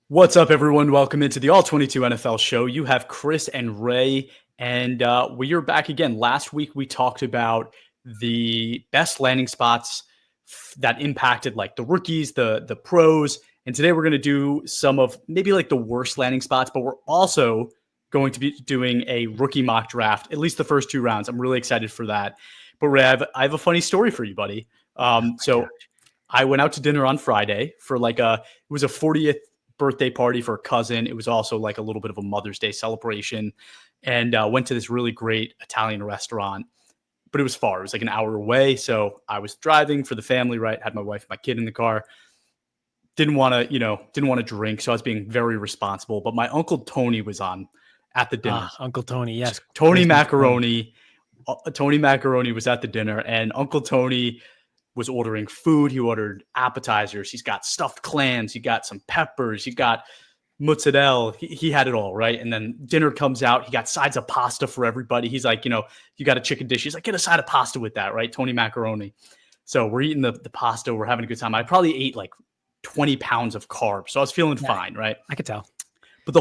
What's up, everyone? Welcome into the All 22 NFL show. You have Chris and Ray, and we are back again. Last week, we talked about the best landing spots that impacted like the rookies, the pros, and today we're going to do some of maybe like the worst landing spots, but we're also going to be doing a rookie mock draft, at least the first two rounds. I'm really excited for that. But Ray, I have a funny story for you, buddy. So I went out to dinner on Friday for it was a 40th birthday party for a cousin. It was also like a little bit of a Mother's Day celebration, and went to this really great Italian restaurant, but it was far. It was like an hour away. So I was driving for the family, right? Had my wife and my kid in the car. Didn't want to drink. So I was being very responsible, but my Uncle Tony was on at the dinner. Uncle Tony. Yes. Tony Macaroni. Tony Macaroni was at the dinner, and Uncle Tony was ordering food. He ordered appetizers. He's got stuffed clams. He got some peppers. He got mozzarella. He had it all, right? And then dinner comes out. He got sides of pasta for everybody. He's like, you got a chicken dish. He's like, get a side of pasta with that, right? Tony Macaroni. So we're eating the pasta. We're having a good time. I probably ate like 20 pounds of carbs. So I was feeling fine, right? I could tell. But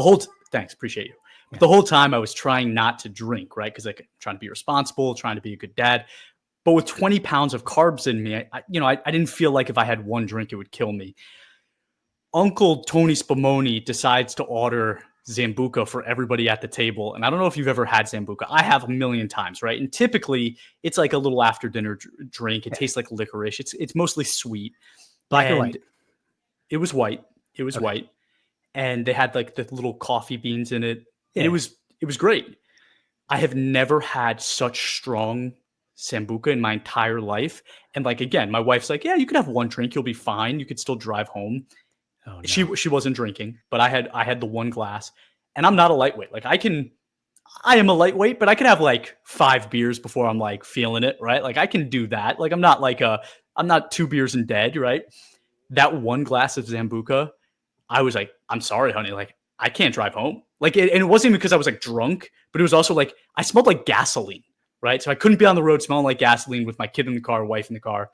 thanks, appreciate you. But the whole time I was trying not to drink, right? Because I'm trying to be responsible, trying to be a good dad. But with 20 pounds of carbs in me, I didn't feel like if I had one drink, it would kill me. Uncle Tony Spumoni decides to order Sambuca for everybody at the table. And I don't know if you've ever had Sambuca. I have a million times, right? And typically, it's like a little after dinner drink. It tastes like licorice. It's mostly sweet. Black or white? It was white. It was white. And they had like the little coffee beans in it. And it was great. I have never had such strong Sambuca in my entire life. And like, again, my wife's like, yeah, you could have one drink. You'll be fine. You could still drive home. Oh, no. She wasn't drinking, but I had the one glass, and I'm not a lightweight. Like I am a lightweight, but I can have like 5 beers before I'm like feeling it. Right. Like I can do that. Like I'm not 2 beers and dead. Right. That one glass of Sambuca, I was like, I'm sorry, honey. Like I can't drive home. Like, and it wasn't even because I was like drunk, but it was also like, I smelled like gasoline. Right. So I couldn't be on the road smelling like gasoline with my kid in the car, wife in the car.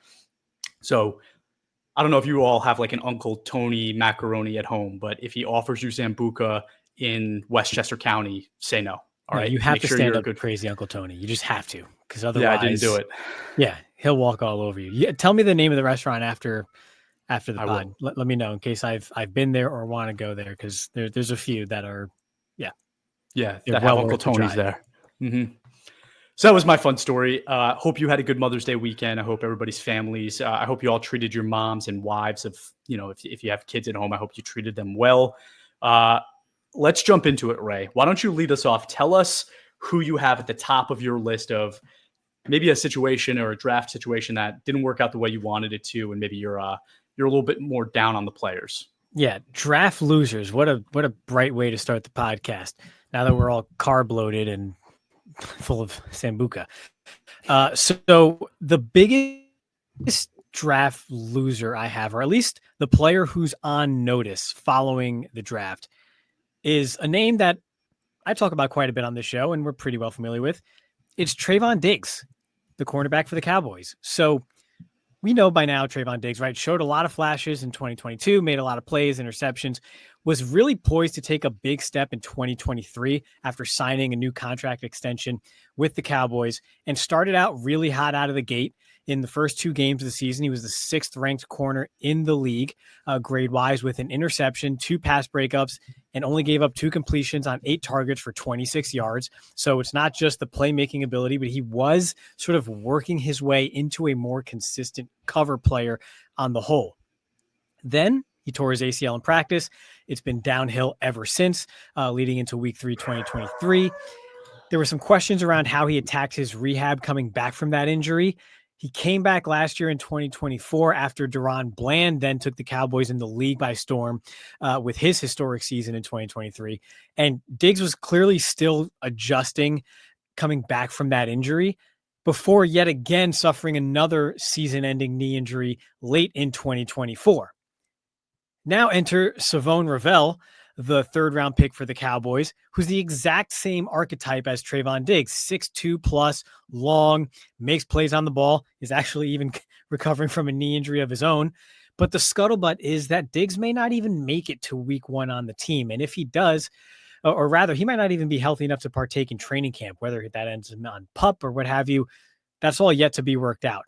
So I don't know if you all have like an Uncle Tony Macaroni at home, but if he offers you Sambuca in Westchester County, say no. All right. You have to stand up to crazy Uncle Tony. You just have to. Because otherwise. Yeah, I didn't do it. Yeah. He'll walk all over you. Tell me the name of the restaurant after the pod. Let me know in case I've been there or want to go there. Because there's a few that are, yeah, that have Uncle Tony's there. Mm-hmm. So that was my fun story. Hope you had a good Mother's Day weekend. I hope everybody's families. I hope you all treated your moms and wives if you have kids at home. I hope you treated them well. Let's jump into it, Ray. Why don't you lead us off? Tell us who you have at the top of your list of maybe a situation or a draft situation that didn't work out the way you wanted it to, and maybe you're a little bit more down on the players. Yeah, draft losers. What a bright way to start the podcast. Now that we're all carb loaded and full of Sambuca. So the biggest draft loser I have, or at least the player who's on notice following the draft, is a name that I talk about quite a bit on this show and we're pretty well familiar with. It's Trevon Diggs, the cornerback for the Cowboys. So we know by now Trevon Diggs, right, showed a lot of flashes in 2022, made a lot of plays, interceptions, was really poised to take a big step in 2023 after signing a new contract extension with the Cowboys, and started out really hot out of the gate. In the first 2 games of the season, he was the 6th ranked corner in the league, grade-wise, with an interception, 2 pass breakups, and only gave up 2 completions on 8 targets for 26 yards. So it's not just the playmaking ability, but he was sort of working his way into a more consistent cover player on the whole. Then he tore his ACL in practice. It's been downhill ever since, leading into week 3, 2023. There were some questions around how he attacked his rehab coming back from that injury. He came back last year in 2024 after Deron Bland then took the Cowboys in the league by storm with his historic season in 2023. And Diggs was clearly still adjusting coming back from that injury before yet again suffering another season-ending knee injury late in 2024. Now enter Savon Ravel, the 3rd-round pick for the Cowboys, who's the exact same archetype as Trevon Diggs, 6'2 plus, long, makes plays on the ball, is actually even recovering from a knee injury of his own. But the scuttlebutt is that Diggs may not even make it to week 1 on the team. And if he does, or rather, he might not even be healthy enough to partake in training camp, whether that ends on PUP or what have you. That's all yet to be worked out.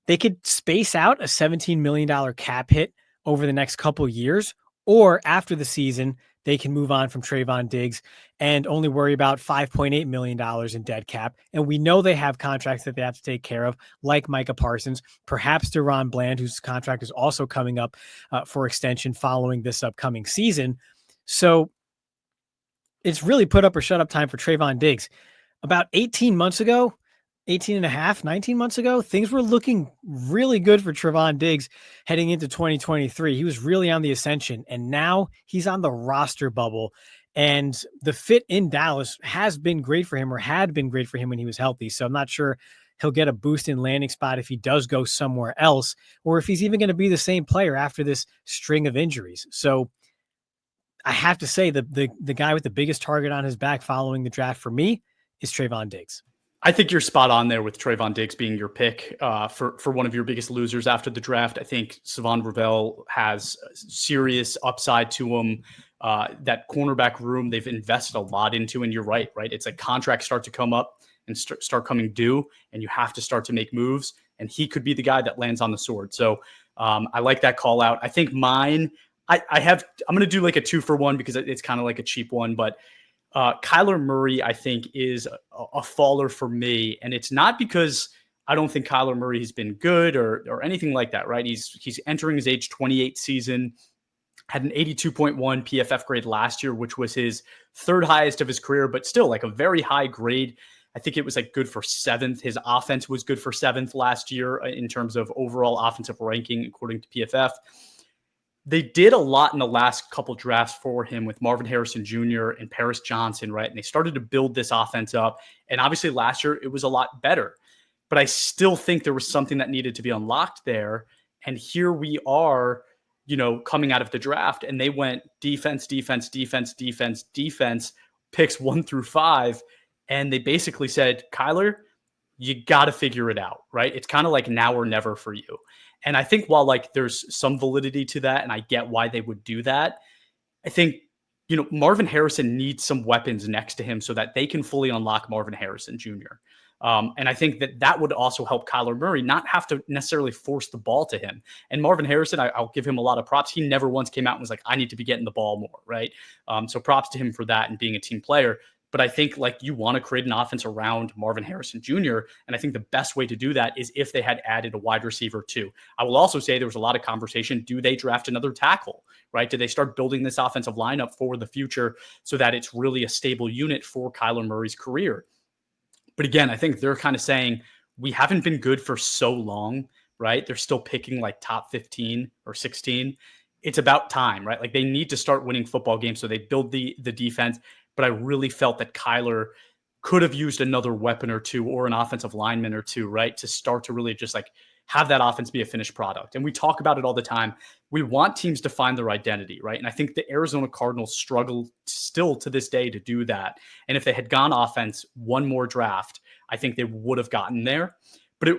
They could space out a $17 million cap hit over the next couple years, or after the season, they can move on from Trevon Diggs and only worry about $5.8 million in dead cap. And we know they have contracts that they have to take care of, like Micah Parsons, perhaps Deron Bland, whose contract is also coming up for extension following this upcoming season. So it's really put up or shut up time for Trevon Diggs. About 18 months ago, 18 and a half, 19 months ago, things were looking really good for Trevon Diggs heading into 2023. He was really on the ascension, and now he's on the roster bubble. And the fit in Dallas has been great for him, or had been great for him when he was healthy. So I'm not sure he'll get a boost in landing spot if he does go somewhere else, or if he's even going to be the same player after this string of injuries. So I have to say the guy with the biggest target on his back following the draft for me is Trevon Diggs. I think you're spot on there with Trevon Diggs being your pick for one of your biggest losers after the draft. I think Savon Ravel has serious upside to him. That cornerback room they've invested a lot into, and you're right? It's like contracts start to come up and start coming due, and you have to start to make moves, and he could be the guy that lands on the sword. So I like that call out. I think mine, I'm going to do like a 2-for-1 because it's kind of like a cheap one, but Kyler Murray, I think, is a faller for me. And it's not because I don't think Kyler Murray has been good or anything like that, right? He's entering his age 28 season, had an 82.1 PFF grade last year, which was his third highest of his career, but still like a very high grade. I think it was like good for 7th. His offense was good for 7th last year in terms of overall offensive ranking, according to PFF. They did a lot in the last couple drafts for him with Marvin Harrison Jr. and Paris Johnson, right? And they started to build this offense up. And obviously last year it was a lot better. But I still think there was something that needed to be unlocked there. And here we are, coming out of the draft, and they went defense, defense, defense, defense, defense, picks 1 through 5. And they basically said, Kyler, you got to figure it out, right? It's kind of like now or never for you. And I think while like there's some validity to that, and I get why they would do that, I think, Marvin Harrison needs some weapons next to him so that they can fully unlock Marvin Harrison Jr. And I think that would also help Kyler Murray not have to necessarily force the ball to him. And Marvin Harrison, I'll give him a lot of props. He never once came out and was like, I need to be getting the ball more, right? So props to him for that and being a team player. But I think like you want to create an offense around Marvin Harrison Jr. And I think the best way to do that is if they had added a wide receiver too. I will also say there was a lot of conversation. Do they draft another tackle, right? Do they start building this offensive lineup for the future so that it's really a stable unit for Kyler Murray's career? But again, I think they're kind of saying we haven't been good for so long, right? They're still picking like top 15 or 16. It's about time, right? Like they need to start winning football games. So they build the defense. But I really felt that Kyler could have used another weapon or two or an offensive lineman or two, right? To start to really just like have that offense be a finished product. And we talk about it all the time. We want teams to find their identity, right? And I think the Arizona Cardinals struggle still to this day to do that. And if they had gone offense one more draft, I think they would have gotten there. But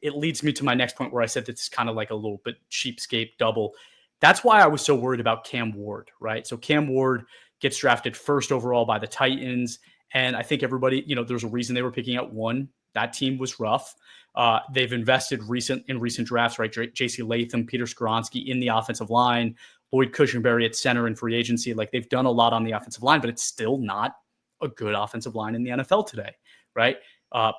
it leads me to my next point where I said it's kind of like a little bit cheapskate double. That's why I was so worried about Cam Ward, right? So Cam Ward gets drafted first overall by the Titans. And I think everybody, there's a reason they were picking out 1. That team was rough. They've invested in recent drafts, right? J.C. Latham, Peter Skoronski in the offensive line, Lloyd Cushenberry at center in free agency. Like they've done a lot on the offensive line, but it's still not a good offensive line in the NFL today, right?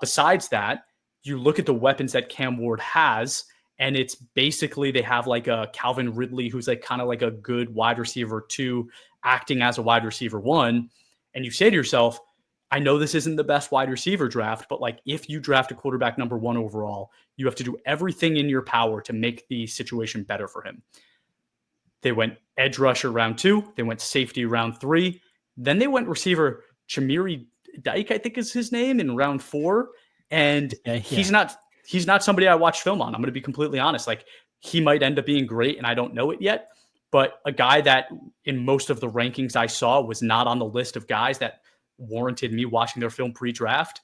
Besides that, you look at the weapons that Cam Ward has, and it's basically they have like a Calvin Ridley, who's like kind of like a good wide receiver 2, acting as a wide receiver 1. And you say to yourself, I know this isn't the best wide receiver draft, but like if you draft a quarterback number 1 overall, you have to do everything in your power to make the situation better for him. They went edge rusher round 2. They went safety round 3. Then they went receiver Chamiri Dyke, I think is his name, in round 4. And he's not somebody I watched film on. I'm going to be completely honest. Like he might end up being great and I don't know it yet. But a guy that in most of the rankings I saw was not on the list of guys that warranted me watching their film pre-draft.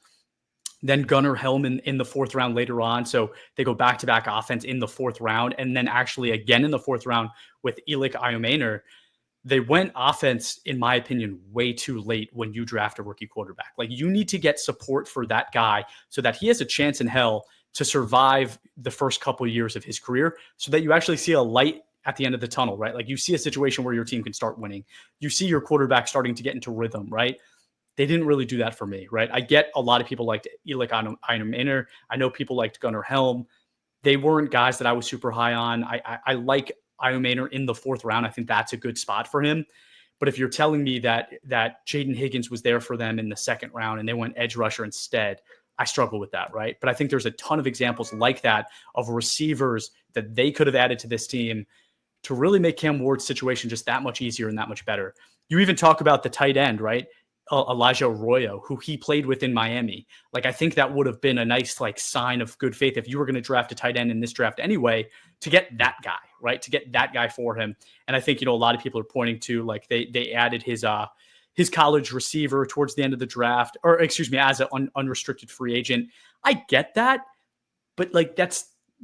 then Gunnar Helm in the fourth round later on. So they go back-to-back offense in the fourth round, and then actually again in the fourth round with Elik Iomaner. They went offense, in my opinion, way too late when you draft a rookie quarterback. Like, you need to get support for that guy so that he has a chance in hell to survive the first couple of years of his career, so that you actually see a light at the end of the tunnel, right? Like, you see a situation where your team can start winning. You see your quarterback starting to get into rhythm, right? They didn't really do that for me, right? I get a lot of people liked Elik Iomaner. I know people liked Gunnar Helm. They weren't guys that I was super high on. I like Iomaner in the fourth round. I think that's a good spot for him. But if you're telling me that Jaden Higgins was there for them in the second round and they went edge rusher instead, I struggle with that, right? But I think there's a ton of examples like that of receivers that they could have added to this team to really make Cam Ward's situation just that much easier and that much better. You even talk about the tight end, right? Elijah Arroyo, who he played with in Miami. Like, I think that would have been a nice like sign of good faith if you were going to draft a tight end in this draft anyway, to get that guy, right? To get that guy for him. And I think, a lot of people are pointing to like they added his college receiver towards the end of the draft, or excuse me, as an unrestricted free agent. I get that, but like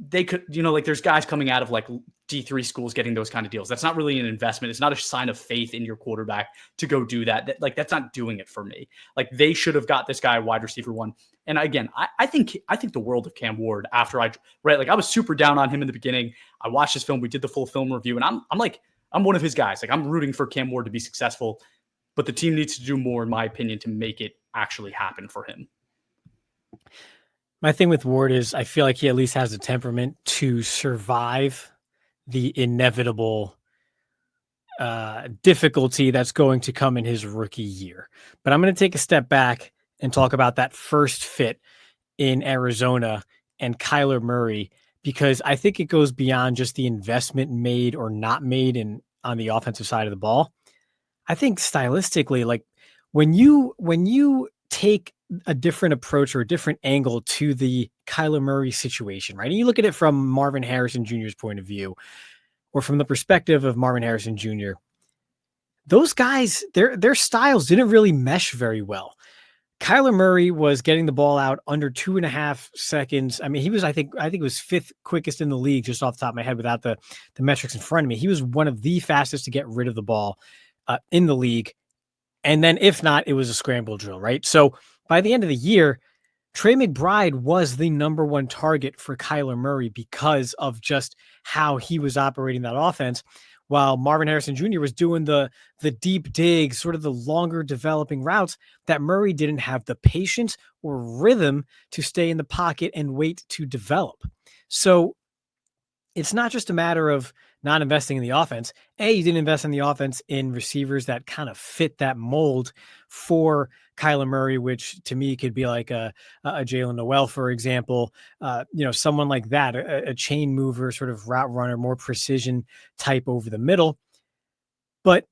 they could, like there's guys coming out of like D3 schools getting those kind of deals. That's not really an investment. It's not a sign of faith in your quarterback to go do that. That's not doing it for me. Like, they should have got this guy wide receiver one. And again, I think the world of Cam Ward after I was super down on him in the beginning. I watched his film. We did the full film review, and I'm one of his guys. Like, I'm rooting for Cam Ward to be successful, but the team needs to do more, in my opinion, to make it actually happen for him. My thing with Ward is I feel like he at least has the temperament to survive the inevitable difficulty that's going to come in his rookie year. But I'm going to take a step back and talk about that first fit in Arizona and Kyler Murray, because I think it goes beyond just the investment made or not made on the offensive side of the ball. I think stylistically, like when you take a different approach or a different angle to the Kyler Murray situation, right? And you look at it from Marvin Harrison Jr.'s point of view, or from the perspective of Marvin Harrison Jr., those guys, their styles didn't really mesh very well. Kyler Murray was getting the ball out under 2.5 seconds. I mean, he was, I think it was 5th quickest in the league, just off the top of my head without the metrics in front of me. He was one of the fastest to get rid of the ball in the league. And then if not, it was a scramble drill, right? So by the end of the year, Trey McBride was the number one target for Kyler Murray because of just how he was operating that offense, while Marvin Harrison Jr. was doing the deep dig, sort of the longer developing routes that Murray didn't have the patience or rhythm to stay in the pocket and wait to develop. So it's not just a matter of not investing in the offense. You didn't invest in the offense in receivers that kind of fit that mold for Kyler Murray, which to me could be like a Jalen Noel, for example, someone like that, a chain mover, sort of route runner, more precision type over the middle. But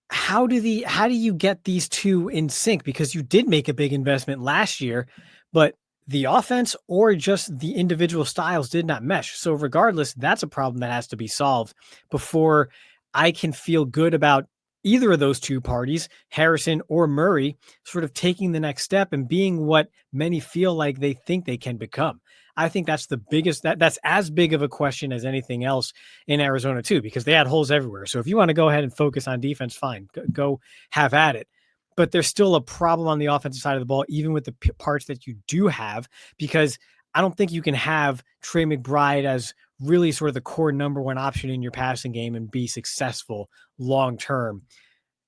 how do you get these two in sync? Because you did make a big investment last year, but the offense or just the individual styles did not mesh. So regardless, that's a problem that has to be solved before I can feel good about either of those two parties, Harrison or Murray, sort of taking the next step and being what many feel like they think they can become. I think that's the biggest, that's as big of a question as anything else in Arizona too, because they had holes everywhere. So if you want to go ahead and focus on defense, fine, go have at it. But there's still a problem on the offensive side of the ball, even with the parts that you do have, because I don't think you can have Trey McBride as really sort of the core number one option in your passing game and be successful long-term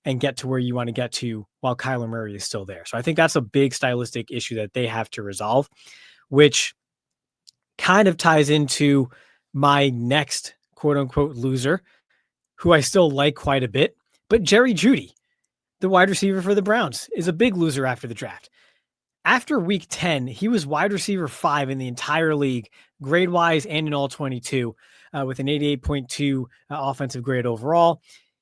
and get to where you want to get to while Kyler Murray is still there. So I think that's a big stylistic issue that they have to resolve, which kind of ties into my next quote unquote loser, who I still like quite a bit, but Jerry Jeudy, the wide receiver for the Browns, is a big loser after the draft. After week 10, he was wide receiver 5 in the entire league, grade-wise and in all 22, with an 88.2 offensive grade overall.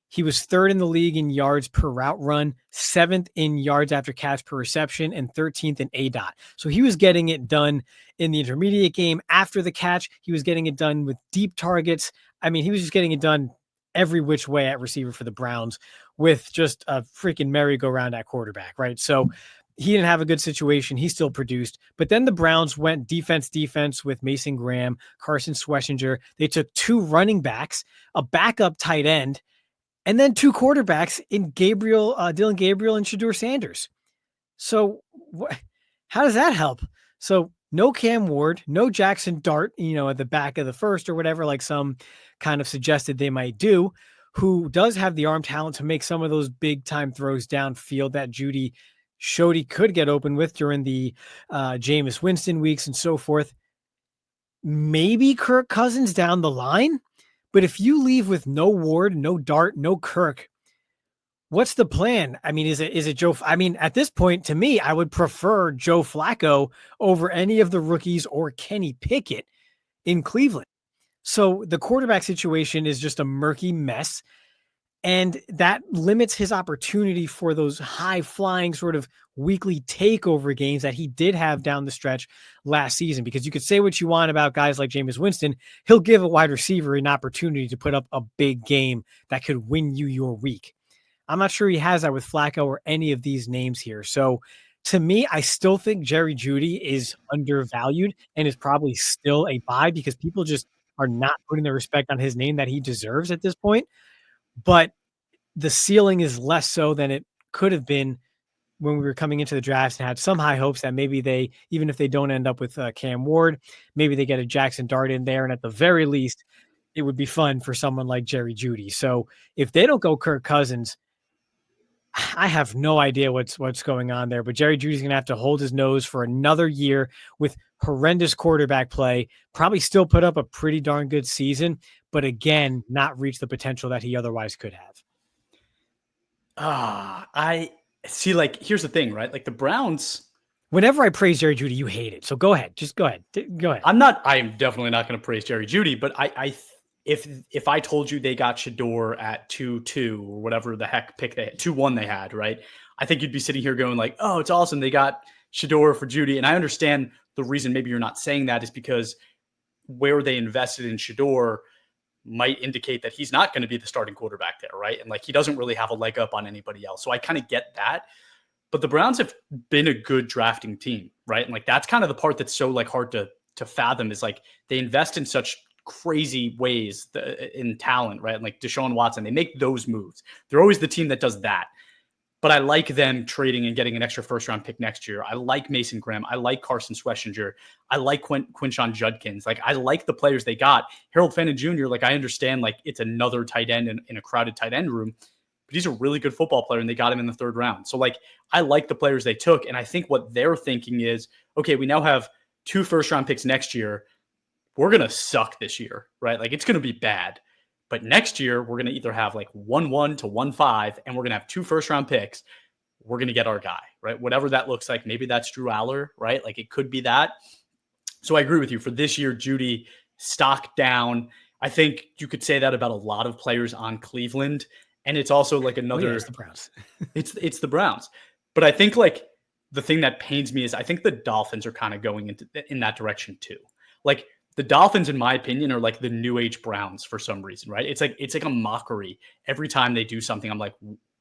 He was 3rd in the league in yards per route run, 7th in yards after catch per reception, and 13th in ADOT. So he was getting it done in the intermediate game. After the catch, he was getting it done with deep targets. I mean, he was just getting it done every which way at receiver for the Browns with just a freaking merry-go-round at quarterback, right? So he didn't have a good situation. He still produced. But then the Browns went defense with Mason Graham, Carson Schwessinger. They took 2 running backs, a backup tight end, and then 2 quarterbacks in Dylan Gabriel and Shedeur Sanders. So how does that help? So no Cam Ward, no Jackson Dart, at the back of the first or whatever, like some kind of suggested they might do, who does have the arm talent to make some of those big time throws downfield that Jeudy showed he could get open with during the Jameis Winston weeks and so forth. Maybe Kirk Cousins down the line, but if you leave with no Ward, no Dart, no Kirk, what's the plan? I mean, is it Joe? I mean, at this point, to me, I would prefer Joe Flacco over any of the rookies or Kenny Pickett in Cleveland. So the quarterback situation is just a murky mess. And that limits his opportunity for those high-flying sort of weekly takeover games that he did have down the stretch last season. Because you could say what you want about guys like Jameis Winston, he'll give a wide receiver an opportunity to put up a big game that could win you your week. I'm not sure he has that with Flacco or any of these names here. So to me, I still think Jerry Jeudy is undervalued and is probably still a buy because people just are not putting the respect on his name that he deserves at this point. But the ceiling is less so than it could have been when we were coming into the drafts and had some high hopes that maybe they, even if they don't end up with Cam Ward, maybe they get a Jackson Dart in there. And at the very least, it would be fun for someone like Jerry Jeudy. So if they don't go Kirk Cousins, I have no idea what's going on there, but Jerry Jeudy's going to have to hold his nose for another year with horrendous quarterback play, probably still put up a pretty darn good season, but again, not reach the potential that he otherwise could have. I see, like, here's the thing, right? Like the Browns. Whenever I praise Jerry Jeudy, you hate it. So go ahead. Just go ahead. Go ahead. I'm definitely not going to praise Jerry Jeudy, but if I told you they got Shedeur at 2-2 or whatever the heck pick they had, 2-1 they had, right? I think you'd be sitting here going like, oh, it's awesome. They got Shedeur for Jeudy. And I understand the reason maybe you're not saying that is because where they invested in Shedeur might indicate that he's not going to be the starting quarterback there, right? And like he doesn't really have a leg up on anybody else. So I kind of get that. But the Browns have been a good drafting team, right? And like that's kind of the part that's so like hard to fathom is like they invest in such crazy ways in talent, right? And like Deshaun Watson, they make those moves. They're always the team that does that. But I like them trading and getting an extra first-round pick next year. I like Mason Graham. I like Carson Schwessinger. I like Quinshon Judkins. Like, I like the players they got. Harold Fenton Jr., like, I understand, like, it's another tight end in a crowded tight end room. But he's a really good football player, and they got him in the 3rd round. So, like, I like the players they took. And I think what they're thinking is, okay, we now have 2 first-round picks next year. We're going to suck this year, right? Like, it's going to be bad. But next year, we're going to either have like 1-1 to 1-5, and we're going to have 2 first-round picks. We're going to get our guy, right? Whatever that looks like. Maybe that's Drew Aller, right? Like it could be that. So I agree with you. For this year, Jeudy, stock down. I think you could say that about a lot of players on Cleveland. And it's also like another. It's the Browns. it's the Browns. But I think like the thing that pains me is I think the Dolphins are kind of going in that direction too. Like, the Dolphins, in my opinion, are like the new age Browns for some reason, right? It's like a mockery. Every time they do something, I'm like,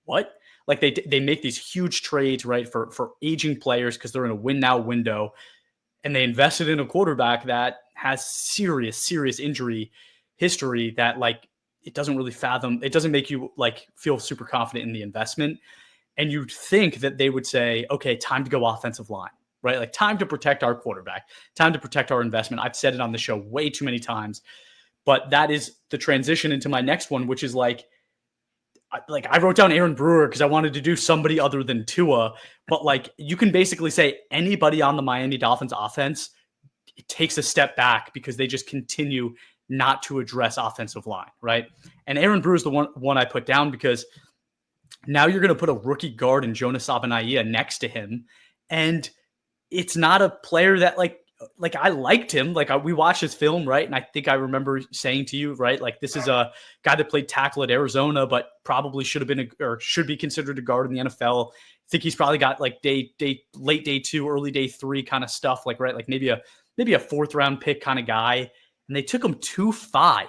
what? Like they make these huge trades, right, for aging players because they're in a win now window, and they invested in a quarterback that has serious injury history that like it doesn't really fathom. It doesn't make you like feel super confident in the investment. And you'd think that they would say, okay, time to go offensive line. Right? Like time to protect our quarterback, time to protect our investment. I've said it on the show way too many times, but that is the transition into my next one, which is like I wrote down Aaron Brewer because I wanted to do somebody other than Tua, but like you can basically say anybody on the Miami Dolphins offense, it takes a step back because they just continue not to address offensive line. Right. And Aaron Brewer is the one I put down because now you're going to put a rookie guard in Jonas Abanaia next to him. And it's not a player that like I liked him. Like we watched his film, right? And I think I remember saying to you, right? Like this is a guy that played tackle at Arizona, but probably should have been or should be considered a guard in the NFL. I think he's probably got like late day 2, early day 3 kind of stuff. Like, right. Like maybe a 4th round pick kind of guy. And they took him 2-5.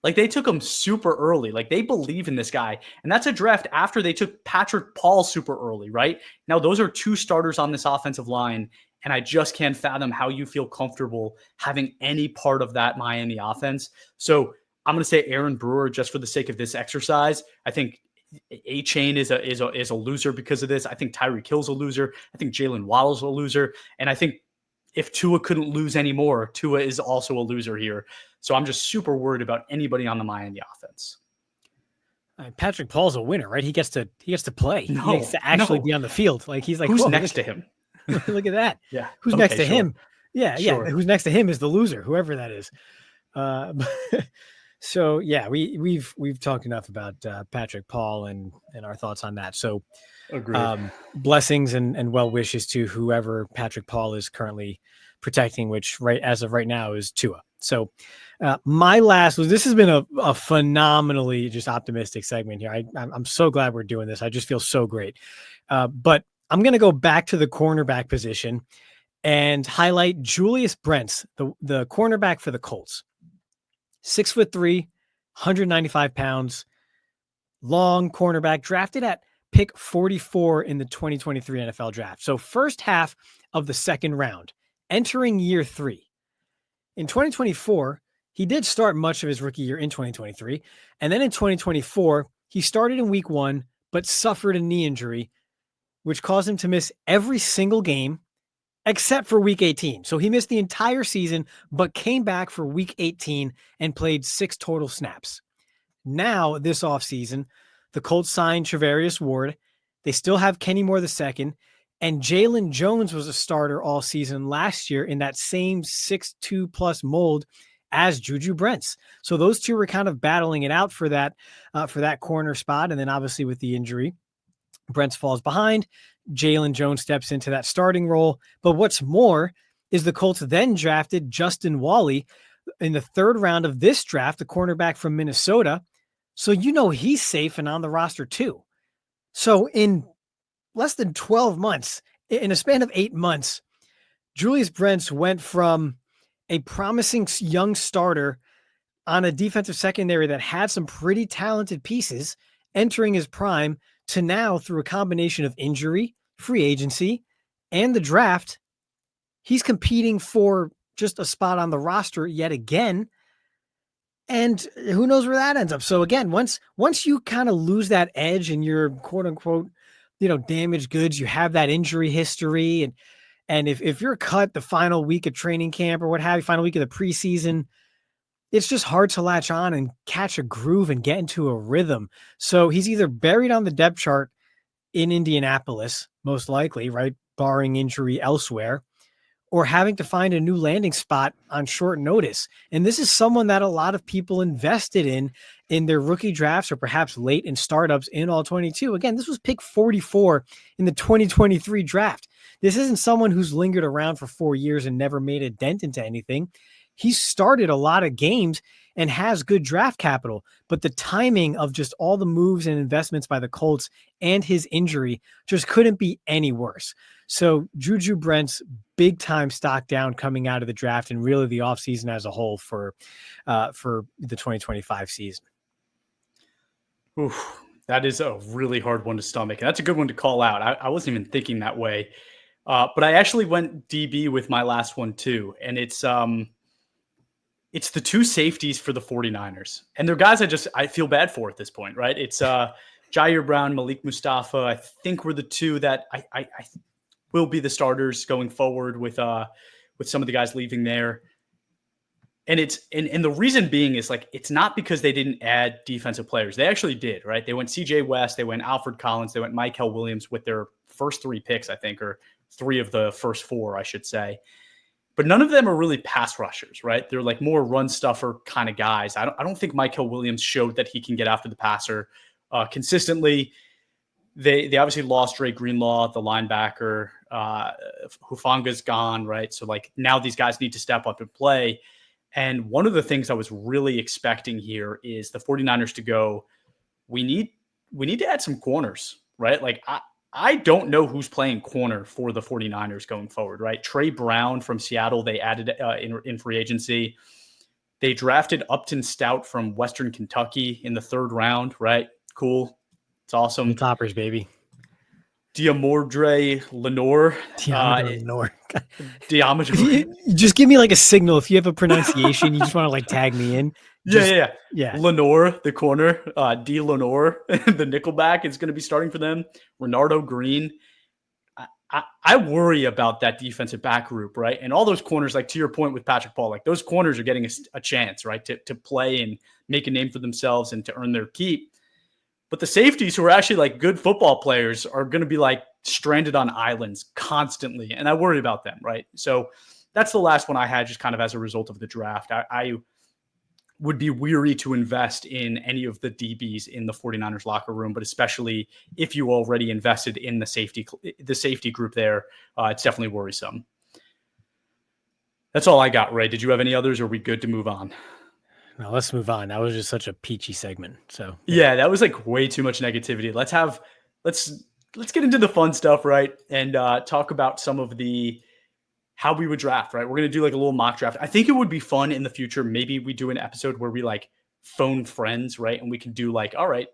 Like, they took him super early. Like, they believe in this guy. And that's a draft after they took Patrick Paul super early, right? Now, those are 2 starters on this offensive line, and I just can't fathom how you feel comfortable having any part of that Miami offense. So I'm going to say Aaron Brewer just for the sake of this exercise. I think A-Chain is a loser because of this. I think Tyreek Hill's a loser. I think Jalen Waddle's a loser. And I think if Tua couldn't lose anymore, Tua is also a loser here. So I'm just super worried about anybody on the Miami offense. Patrick Paul's a winner, right? He gets to play. He gets to actually be on the field. Like, he's like, who's next to him? Look at that. Yeah. Who's next to him? Yeah. Who's next to him is the loser, whoever that is. So yeah, we've talked enough about Patrick Paul and our thoughts on that. So blessings and well wishes to whoever Patrick Paul is currently protecting, which as of right now is Tua. So my last this has been a phenomenally just optimistic segment here. I'm so glad we're doing this. I just feel so great. But I'm going to go back to the cornerback position and highlight Julius Brents, the cornerback for the Colts. 6'3", 195 pounds, long cornerback, drafted at pick 44 in the 2023 NFL draft. So first half of the second round, entering year 3. In 2024, he did start much of his rookie year in 2023. And then in 2024, he started in week 1, but suffered a knee injury, which caused him to miss every single game except for week 18. So he missed the entire season, but came back for week 18 and played 6 total snaps. Now, this offseason, the Colts signed Charvarius Ward. They still have Kenny Moore II, and Jalen Jones was a starter all season last year in that same 6'2 plus mold as JuJu Brents. So those two were kind of battling it out for that corner spot. And then obviously with the injury, Brents falls behind. Jalen Jones steps into that starting role. But what's more is the Colts then drafted Justin Wally in the 3rd round of this draft, the cornerback from Minnesota. So he's safe and on the roster too. So in less than 12 months, in a span of 8 months, Julius Brents went from a promising young starter on a defensive secondary that had some pretty talented pieces entering his prime to now, through a combination of injury, free agency, and the draft, he's competing for just a spot on the roster yet again. And who knows where that ends up. So again, once you kind of lose that edge in your quote unquote, damaged goods, you have that injury history. And if you're cut the final week of training camp or what have you, final week of the preseason, it's just hard to latch on and catch a groove and get into a rhythm. So he's either buried on the depth chart in Indianapolis, most likely, right, barring injury elsewhere, or having to find a new landing spot on short notice. And this is someone that a lot of people invested in their rookie drafts or perhaps late in startups in all 22. Again, this was pick 44 in the 2023 draft. This isn't someone who's lingered around for 4 years and never made a dent into anything. He started a lot of games and has good draft capital, but the timing of just all the moves and investments by the Colts and his injury just couldn't be any worse. So JuJu Brents, big time stock down coming out of the draft and really the offseason as a whole for the 2025 season. Oof, that is a really hard one to stomach. And that's a good one to call out. I wasn't even thinking that way. But I actually went DB with my last one too. And it's the 2 safeties for the 49ers. And they're guys I feel bad for at this point, right? It's Jair Brown, Malik Mustafa. I think we're the 2 that I will be the starters going forward with some of the guys leaving there. And and the reason being is it's not because they didn't add defensive players. They actually did, right? They went CJ West, they went Alfred Collins, they went Michael Williams with their first 3 picks, I think, or 3 of the first 4, I should say. But none of them are really pass rushers, right? They're more run stuffer kind of guys. I don't think Michael Williams showed that he can get after the passer consistently. They obviously lost Dre Greenlaw, the linebacker. Hufanga's gone, right? So now these guys need to step up and play. And one of the things I was really expecting here is the 49ers to go, we need to add some corners, right? I don't know who's playing corner for the 49ers going forward, right? Trey Brown from Seattle, they added in free agency. They drafted Upton Stout from Western Kentucky in the 3rd round, right? Cool. It's awesome. The toppers, baby. Diamondre Lenore. Diamondre. Just give me like a signal. If you have a pronunciation, you just want to like tag me in. Yeah. Lenore, the corner. D. Lenore, the nickelback, is going to be starting for them. Renardo Green. I worry about that defensive back group, right? And all those corners, like to your point with Patrick Paul, like those corners are getting a chance, right, to play and make a name for themselves and to earn their keep. But the safeties, who are actually like good football players, are going to be like stranded on islands constantly. And I worry about them, right? So that's the last one I had, just kind of as a result of the draft. I would be weary to invest in any of the DBs in the 49ers locker room, but especially if you already invested in the safety group there, it's definitely worrisome. That's all I got, Ray. Did you have any others, or are we good to move on? No, let's move on. That was just such a peachy segment. So yeah, that was like way too much negativity. Let's get into the fun stuff, right? And talk about some of how we would draft, right? We're going to do like a little mock draft. I think it would be fun in the future. Maybe we do an episode where we like phone friends, right? And we can do like, all right,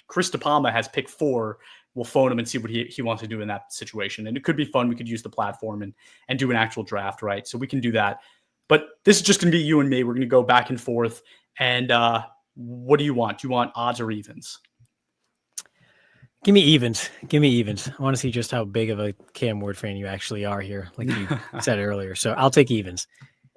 Chris DePalma has pick 4. We'll phone him and see what he wants to do in that situation. And it could be fun. We could use the platform and do an actual draft, right? So we can do that. But this is just going to be you and me. We're going to go back and forth. And what do you want? Do you want odds or evens? Give me evens. I want to see just how big of a Cam Ward fan you actually are here, like you said earlier. So I'll take evens.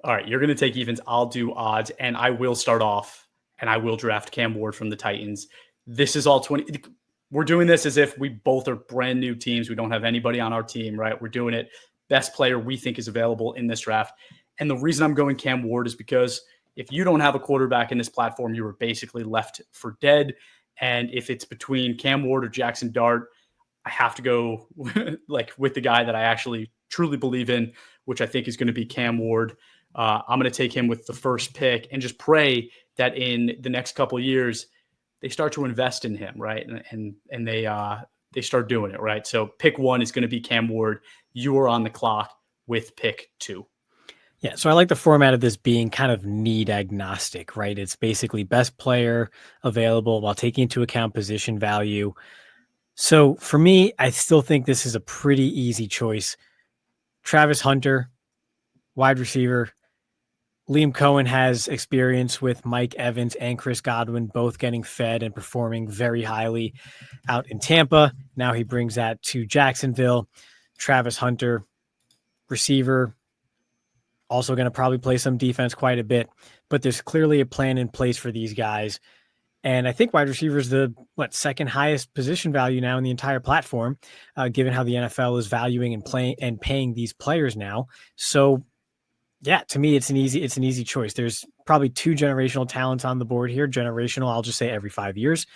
All right, you're going to take evens. I'll do odds, and I will start off, and I will draft Cam Ward from the Titans. This is all 20. We're doing this as if we both are brand new teams. We don't have anybody on our team, right? We're doing it. Best player we think is available in this draft. And the reason I'm going Cam Ward is because if you don't have a quarterback in this platform, you are basically left for dead. And if it's between Cam Ward or Jackson Dart, I have to go like with the guy that I actually truly believe in, which I think is going to be Cam Ward. I'm going to take him with the first pick and just pray that in the next couple of years, they start to invest in him, right? And they start doing it, right? So pick 1 is going to be Cam Ward. You are on the clock with pick 2. Yeah, so I like the format of this being kind of need agnostic, right? It's basically best player available while taking into account position value. So for me, I still think this is a pretty easy choice. Travis Hunter, wide receiver. Liam Cohen has experience with Mike Evans and Chris Godwin, both getting fed and performing very highly out in Tampa. Now he brings that to Jacksonville. Travis Hunter, receiver, also going to probably play some defense quite a bit, but there's clearly a plan in place for these guys. And I think wide receiver is the second highest position value now in the entire platform, given how the NFL is valuing and paying these players now. So yeah, to me, it's an easy choice. There's probably 2 generational talents on the board here. Generational, I'll just say every 5 years.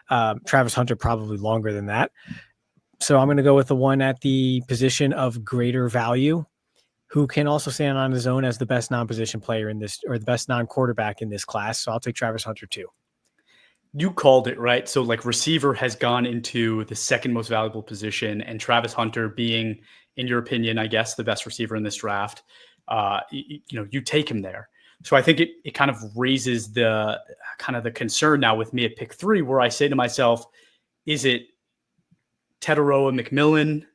Travis Hunter, probably longer than that. So I'm going to go with the one at the position of greater value, who can also stand on his own as the best non-position player in this, or the best non-quarterback in this class. So I'll take Travis Hunter too. You called it, right? So like receiver has gone into the second most valuable position, and Travis Hunter being, in your opinion, I guess, the best receiver in this draft, you take him there. So I think it kind of raises the concern now with me at pick 3, where I say to myself, is it Teteroa McMillan,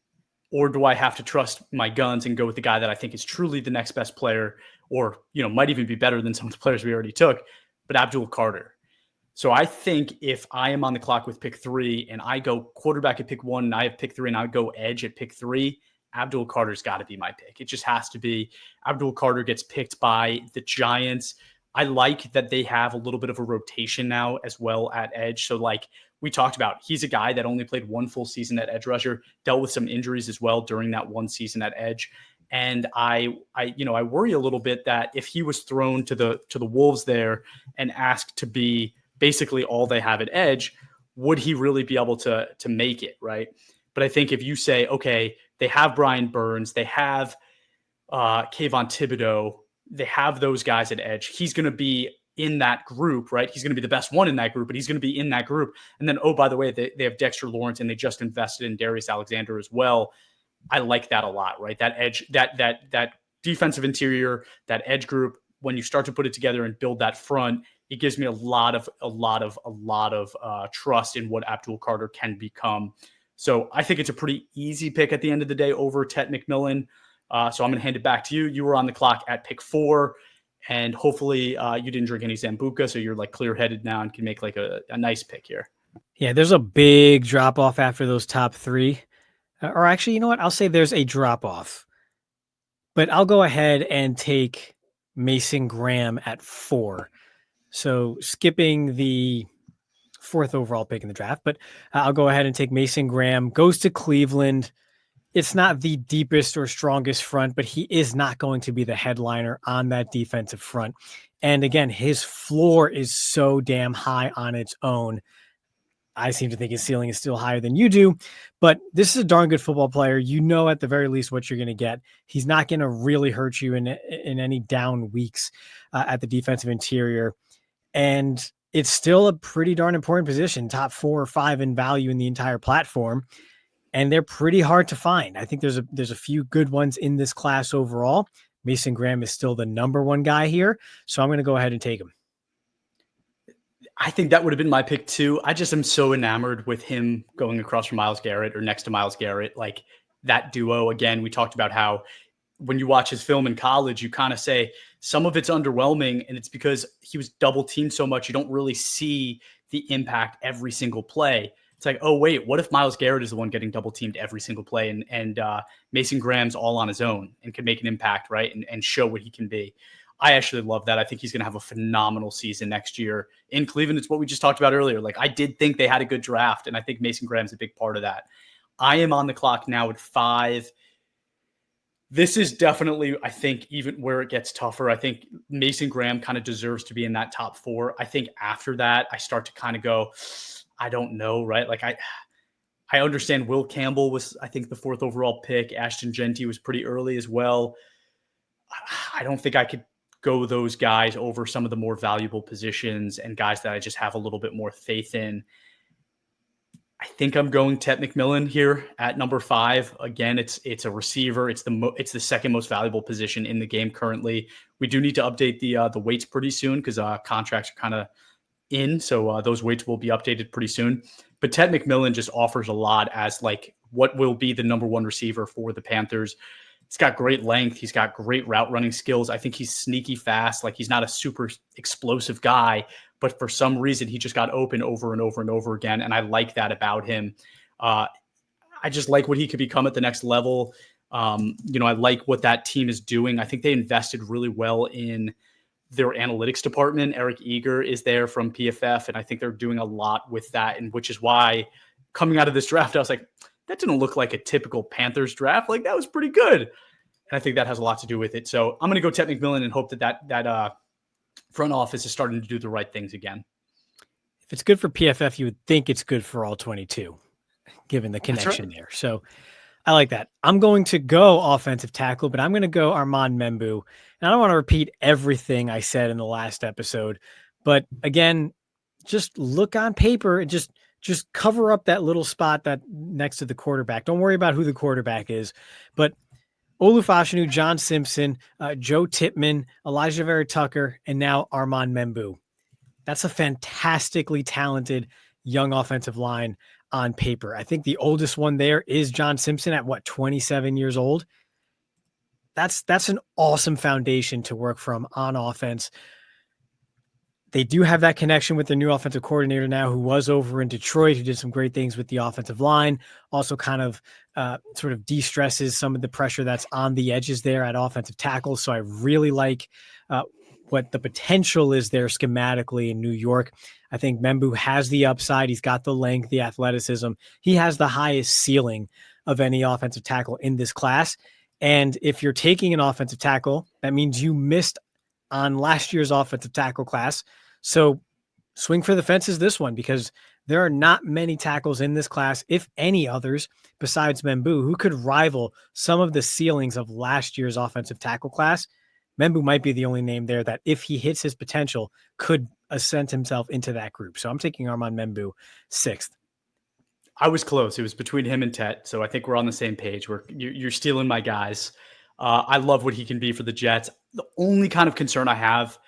or do I have to trust my guns and go with the guy that I think is truly the next best player, or, might even be better than some of the players we already took, but Abdul Carter? So I think if I am on the clock with pick 3 and I go quarterback at pick 1 and I have pick 3 and I go edge at pick 3, Abdul Carter's got to be my pick. It just has to be. Abdul Carter gets picked by the Giants. I like that they have a little bit of a rotation now as well at edge. So like we talked about, he's a guy that only played 1 full season at edge rusher, dealt with some injuries as well during that 1 season at edge. And I worry a little bit that if he was thrown to the Wolves there and asked to be basically all they have at edge, would he really be able to make it, right? But I think if you say, okay, they have Brian Burns, they have Kayvon Thibodeau, they have those guys at edge, he's going to be in that group, right? He's going to be the best one in that group, but he's going to be in that group. And then, oh, by the way, they have Dexter Lawrence and they just invested in Darius Alexander as well. I like that a lot, right? That edge, that defensive interior, that edge group, when you start to put it together and build that front, it gives me a lot of trust in what Abdul Carter can become. So I think it's a pretty easy pick at the end of the day over Tet McMillan. So I'm going to hand it back to you. You were on the clock at pick 4, and hopefully you didn't drink any Sambuca, so you're like clear-headed now and can make like a nice pick here. Yeah, there's a big drop off after those top 3. Or actually, you know what? I'll say there's a drop off. But I'll go ahead and take Mason Graham at 4. So skipping the 4th overall pick in the draft, but I'll go ahead and take Mason Graham. Goes to Cleveland. It's not the deepest or strongest front, but he is not going to be the headliner on that defensive front. And again, his floor is so damn high on its own. I seem to think his ceiling is still higher than you do, but this is a darn good football player. You know, at the very least, what you're going to get. He's not going to really hurt you in any down weeks at the defensive interior. And it's still a pretty darn important position, top 4 or 5 in value in the entire platform. And they're pretty hard to find. I think there's a few good ones in this class overall. Mason Graham is still the number 1 guy here. So I'm going to go ahead and take him. I think that would have been my pick too. I just am so enamored with him going across from Myles Garrett or next to Myles Garrett. Like that duo, again, we talked about how when you watch his film in college, you kind of say some of it's underwhelming, and it's because he was double teamed so much. You don't really see the impact every single play. It's like, oh, wait, what if Myles Garrett is the one getting double teamed every single play and Mason Graham's all on his own and can make an impact, right? And show what he can be. I actually love that. I think he's going to have a phenomenal season next year in Cleveland. It's what we just talked about earlier. Like I did think they had a good draft, and I think Mason Graham's a big part of that. I am on the clock now at 5. This is definitely, I think, even where it gets tougher. I think Mason Graham kind of deserves to be in that top 4. I think after that, I start to kind of go, I don't know, right? Like I understand Will Campbell was, I think, the 4th overall pick. Ashton Genty was pretty early as well. I don't think I could go those guys over some of the more valuable positions and guys that I just have a little bit more faith in. I think I'm going Tet McMillan here at number 5. Again, it's a receiver. It's the second most valuable position in the game currently. We do need to update the weights pretty soon because contracts are kind of in, so those weights will be updated pretty soon. But Tet McMillan just offers a lot as like what will be the number 1 receiver for the Panthers. He's got great length. He's got great route running skills. I think he's sneaky fast. Like he's not a super explosive guy, but for some reason he just got open over and over and over again. And I like that about him. I just like what he could become at the next level. I like what that team is doing. I think they invested really well in their analytics department. Eric Eager is there from PFF, and I think they're doing a lot with that, and which is why coming out of this draft, I was like, that didn't look like a typical Panthers draft. Like that was pretty good. And I think that has a lot to do with it. So I'm going to go Tet McMillan and hope that front office is starting to do the right things again. If it's good for PFF, you would think it's good for all 22, given the connection there. So I like that. I'm going to go offensive tackle, but I'm going to go Armand Membou. And I don't want to repeat everything I said in the last episode, but again, just look on paper and just cover up that little spot that next to the quarterback. Don't worry about who the quarterback is, but Olufashinu, John Simpson, Joe Tippmann, Elijah Vera Tucker, and now Armand Membou. That's a fantastically talented young offensive line on paper. I think the oldest one there is John Simpson at 27 years old. That's an awesome foundation to work from on offense. They do have that connection with their new offensive coordinator now, who was over in Detroit, who did some great things with the offensive line, also kind of sort of de-stresses some of the pressure that's on the edges there at offensive tackle. So I really like what the potential is there schematically in New York. I think Membou has the upside. He's got the length, the athleticism. He has the highest ceiling of any offensive tackle in this class. And if you're taking an offensive tackle, that means you missed on last year's offensive tackle class. So swing for the fences this one, because there are not many tackles in this class, if any others, besides Membou, who could rival some of the ceilings of last year's offensive tackle class. Membou might be the only name there that, if he hits his potential, could ascend himself into that group. So I'm taking Armand Membou 6th. I was close. It was between him and Tet. So I think we're on the same page. You're stealing my guys. I love what he can be for the Jets. the only kind of concern I have,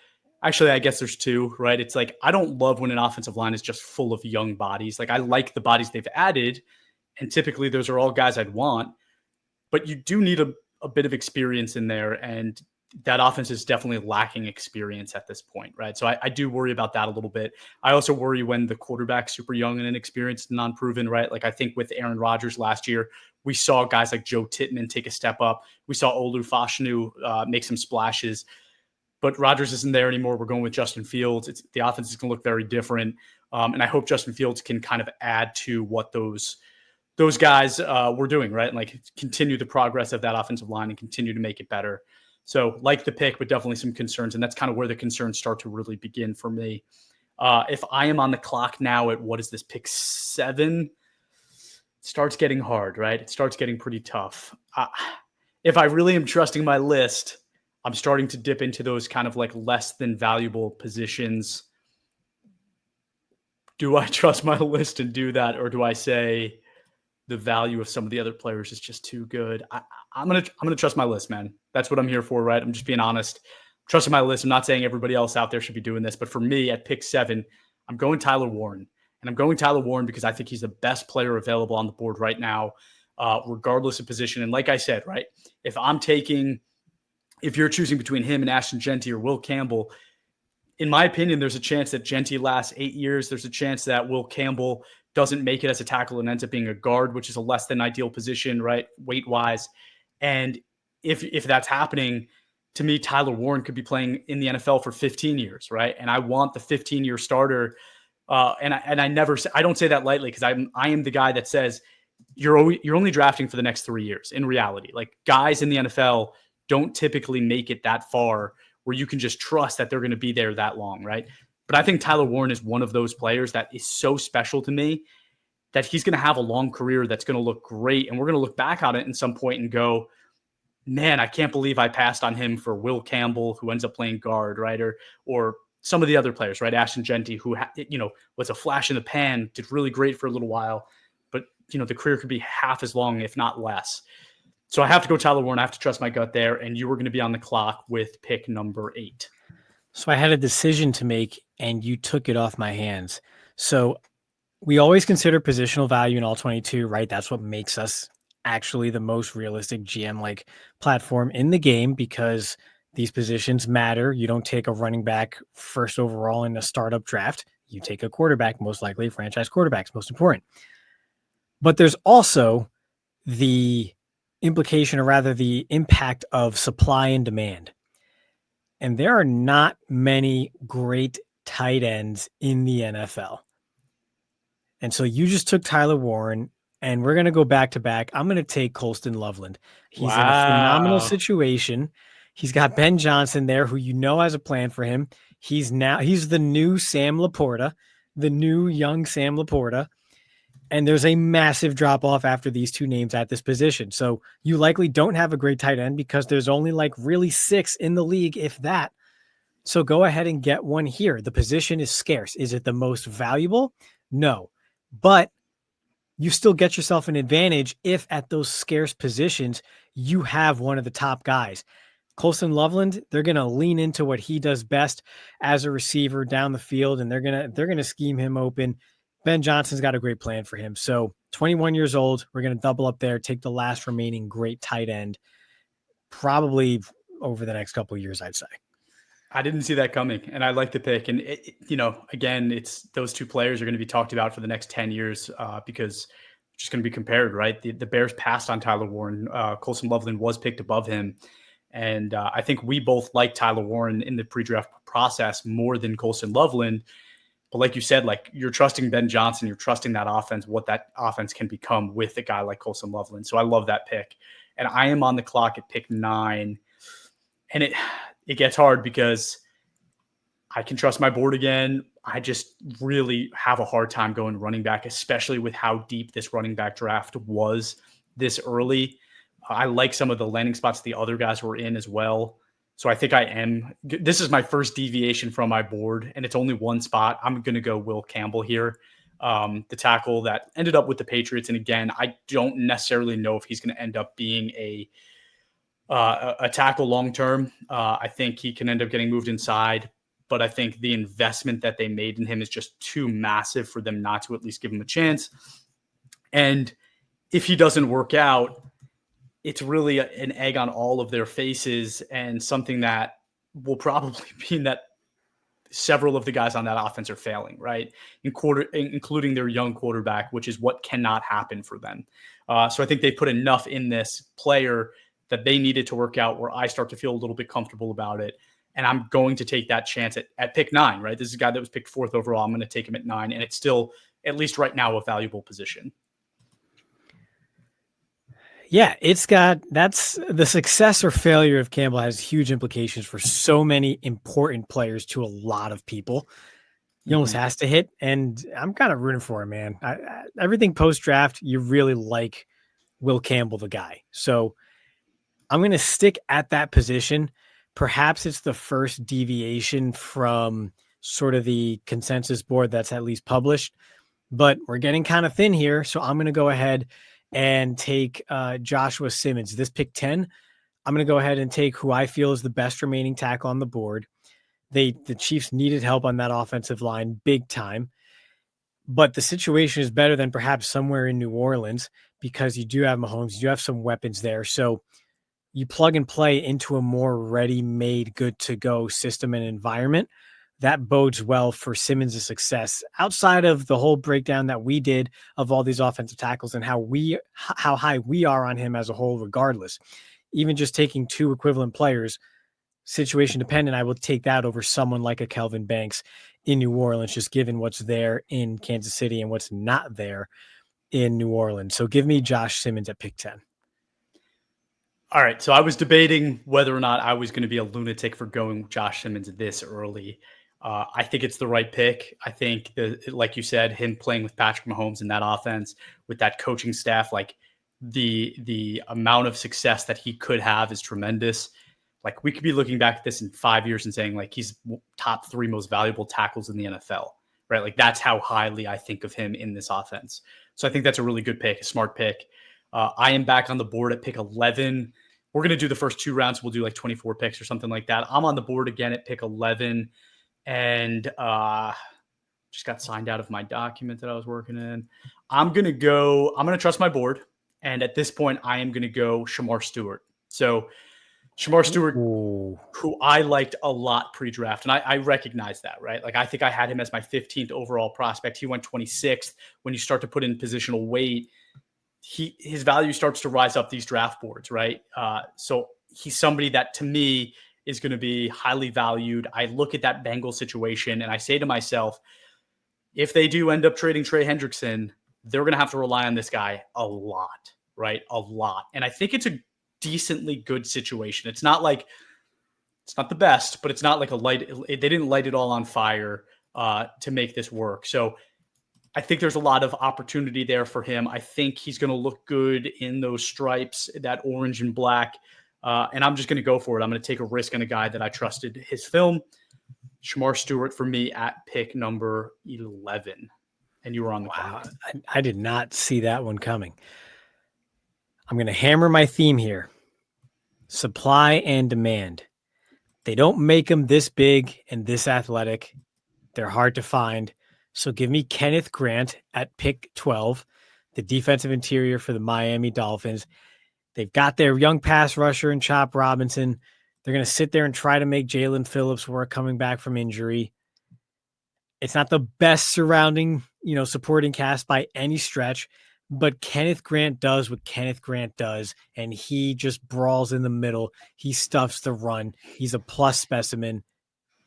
actually, I guess there's two, right? It's like, I don't love when an offensive line is just full of young bodies. Like, I like the bodies they've added, and typically those are all guys I'd want, but you do need a bit of experience in there. And that offense is definitely lacking experience at this point, right? So I do worry about that a little bit. I also worry when the quarterback's super young and inexperienced and non-proven, right? Like I think with Aaron Rodgers last year, we saw guys like Joe Tittman take a step up. We saw Olu Fashanu make some splashes, but Rodgers isn't there anymore. We're going with Justin Fields. The offense is going to look very different. And I hope Justin Fields can kind of add to what those guys were doing, right? And like continue the progress of that offensive line and continue to make it better. So like the pick, but definitely some concerns. And that's kind of where the concerns start to really begin for me. If I am on the clock now at what is this, pick 7, it starts getting hard, right? It starts getting pretty tough. If I really am trusting my list, I'm starting to dip into those kind of like less than valuable positions. Do I trust my list and do that? Or do I say the value of some of the other players is just too good? I'm gonna trust my list, man. That's what I'm here for, right? I'm just being honest. Trusting my list. I'm not saying everybody else out there should be doing this, but for me at pick 7, I'm going Tyler Warren. And I'm going Tyler Warren because I think he's the best player available on the board right now, regardless of position. And like I said, right, if you're choosing between him and Ashton Genty or Will Campbell, in my opinion, there's a chance that Genty lasts 8 years. There's a chance that Will Campbell doesn't make it as a tackle and ends up being a guard, which is a less than ideal position, right, weight-wise. And if that's happening, to me, Tyler Warren could be playing in the NFL for 15 years, right? And I want the 15-year starter. And I don't say that lightly because I am the guy that says you're only drafting for the next 3 years. In reality, like guys in the NFL don't typically make it that far where you can just trust that they're going to be there that long, right? But I think Tyler Warren is one of those players that is so special to me that he's going to have a long career that's going to look great. And we're going to look back on it in some point and go, man, I can't believe I passed on him for Will Campbell, who ends up playing guard, right? Or some of the other players, right? Ashton Genty, who, was a flash in the pan, did really great for a little while, but, the career could be half as long, if not less. So I have to go Tyler Warren. I have to trust my gut there. And you were going to be on the clock with pick number 8. So I had a decision to make and you took it off my hands. So we always consider positional value in all 22, right? That's what makes us actually the most realistic GM-like platform in the game because these positions matter. You don't take a running back first overall in a startup draft. You take a quarterback, most likely franchise quarterback's most important. But there's also the implication, or rather the impact of supply and demand. And there are not many great tight ends in the NFL. And so you just took Tyler Warren, and we're going to go back to back. I'm going to take Colston Loveland. He's in a phenomenal situation. He's got Ben Johnson there, who has a plan for him. He's the new Sam Laporta, the new young Sam Laporta. And there's a massive drop off after these two names at this position. So you likely don't have a great tight end because there's only like really 6 in the league, if that. So go ahead and get one here. The position is scarce. Is it the most valuable? No, but you still get yourself an advantage if at those scarce positions, you have one of the top guys. Colston Loveland, they're going to lean into what he does best as a receiver down the field, and they're going to scheme him open. Ben Johnson's got a great plan for him. So 21 years old, we're going to double up there, take the last remaining great tight end, probably over the next couple of years, I'd say. I didn't see that coming, and I like the pick. And, again, it's those two players are going to be talked about for the next 10 years because it's just going to be compared, right? The Bears passed on Tyler Warren. Colston Loveland was picked above him. And I think we both like Tyler Warren in the pre-draft process more than Colston Loveland. But like you said, like you're trusting Ben Johnson, you're trusting that offense, what that offense can become with a guy like Colston Loveland. So I love that pick. And I am on the clock at pick 9. And it gets hard because I can trust my board again. I just really have a hard time going running back, especially with how deep this running back draft was this early. I like some of the landing spots the other guys were in as well. So I think this is my first deviation from my board, and it's only one spot. I'm going to go Will Campbell here, the tackle that ended up with the Patriots. And again, I don't necessarily know if he's going to end up being a a tackle long term. I think he can end up getting moved inside, but I think the investment that they made in him is just too massive for them not to at least give him a chance. And if he doesn't work out, it's really an egg on all of their faces, and something that will probably mean that several of the guys on that offense are failing, right? Including their young quarterback, which is what cannot happen for them. So I think they put enough in this player that they needed to work out where I start to feel a little bit comfortable about it. And I'm going to take that chance at pick 9, right? This is a guy that was picked 4th overall. I'm going to take him at 9, and it's still, at least right now, a valuable position. Yeah, that's the success or failure of Campbell has huge implications for so many important players to a lot of people. He almost has to hit, and I'm kind of rooting for him, man. Everything post-draft, you really like Will Campbell, the guy. So I'm going to stick at that position. Perhaps it's the first deviation from sort of the consensus board that's at least published, but we're getting kind of thin here. So I'm going to go ahead and take Joshua Simmons. This pick 10, I'm going to go ahead and take who I feel is the best remaining tackle on the board. The Chiefs needed help on that offensive line big time, but the situation is better than perhaps somewhere in New Orleans because you do have Mahomes, you do have some weapons there. So you plug and play into a more ready-made, good-to-go system and environment. That bodes well for Simmons' success outside of the whole breakdown that we did of all these offensive tackles and how high we are on him as a whole, regardless. Even just taking 2 equivalent players, situation dependent, I will take that over someone like a Kelvin Banks in New Orleans, just given what's there in Kansas City and what's not there in New Orleans. So give me Josh Simmons at pick 10. All right. So I was debating whether or not I was going to be a lunatic for going Josh Simmons this early. I think it's the right pick. I think, like you said, him playing with Patrick Mahomes in that offense, with that coaching staff, like the amount of success that he could have is tremendous. Like, we could be looking back at this in 5 years and saying, like, he's top 3 most valuable tackles in the NFL, right? Like, that's how highly I think of him in this offense. So I think that's a really good pick, a smart pick. I am back on the board at pick 11. We're going to do the first 2 rounds. We'll do like 24 picks or something like that. I'm on the board again at pick 11, and just got signed out of my document that I was working in. I'm going to trust my board. And at this point, I am going to go Shamar Stewart. So Shamar Stewart, who I liked a lot pre-draft, and I recognize that, right? Like, I think I had him as my 15th overall prospect. He went 26th. When you start to put in positional weight, his value starts to rise up these draft boards, right? So he's somebody that, to me, is going to be highly valued. I look at that Bengals situation and I say to myself, if they do end up trading Trey Hendrickson, they're going to have to rely on this guy a lot, right? A lot. And I think it's a decently good situation. It's not the best, but it's not like they didn't light it all on fire to make this work. So I think there's a lot of opportunity there for him. I think he's going to look good in those stripes, that orange and black. And I'm just going to go for it. I'm going to take a risk on a guy that I trusted his film. Shamar Stewart for me at pick number 11. And you were on the Wow. I did not see that one coming. I'm going to hammer my theme here. Supply and demand. They don't make them this big and this athletic. They're hard to find. So give me Kenneth Grant at pick 12, the defensive interior for the Miami Dolphins. They've got their young pass rusher and Chop Robinson. They're going to sit there and try to make Jalen Phillips work coming back from injury. It's not the best surrounding, supporting cast by any stretch, but Kenneth Grant does what Kenneth Grant does, and he just brawls in the middle. He stuffs the run. He's a plus specimen.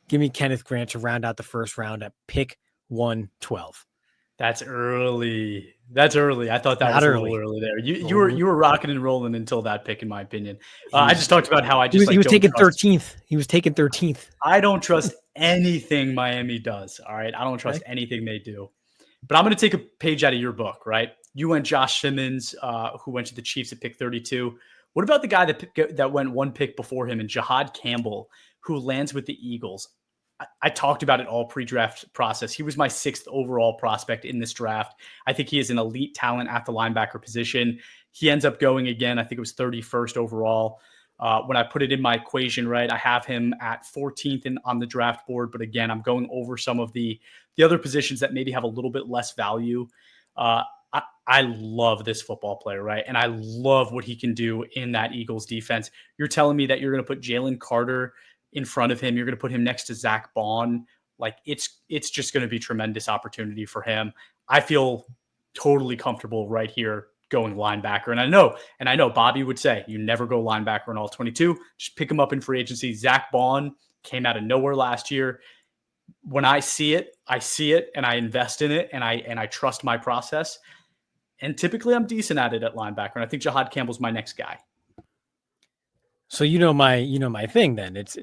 Give me Kenneth Grant to round out the first round at pick 112. That's early. I thought that Not was a early. little early there. You were rocking and rolling until that pick, in my opinion. I just talked about how he was taken 13th. He was taken 13th. I don't trust anything Miami does. All right, I don't trust anything they do. But I'm going to take a page out of your book, right? You went Josh Simmons, who went to the Chiefs at pick 32. What about the guy that went 1 pick before him, and Jahad Campbell, who lands with the Eagles? I talked about it all pre-draft process. He was my 6th overall prospect in this draft. I think he is an elite talent at the linebacker position. He ends up going again. I think it was 31st overall. When I put it in my equation, right, I have him at 14th on the draft board. But again, I'm going over some of the other positions that maybe have a little bit less value. I love this football player, right? And I love what he can do in that Eagles defense. You're telling me that you're going to put Jalen Carter in front of him. You're going to put him next to Zach Bond. Like it's just going to be tremendous opportunity for him. I feel totally comfortable right here going linebacker. And I know Bobby would say you never go linebacker in all 22. Just pick him up in free agency. Zach Bond came out of nowhere last year. When I see it, and I invest in it, and I trust my process. And typically I'm decent at it at linebacker. And I think Jahad Campbell's my next guy. So my thing then. It's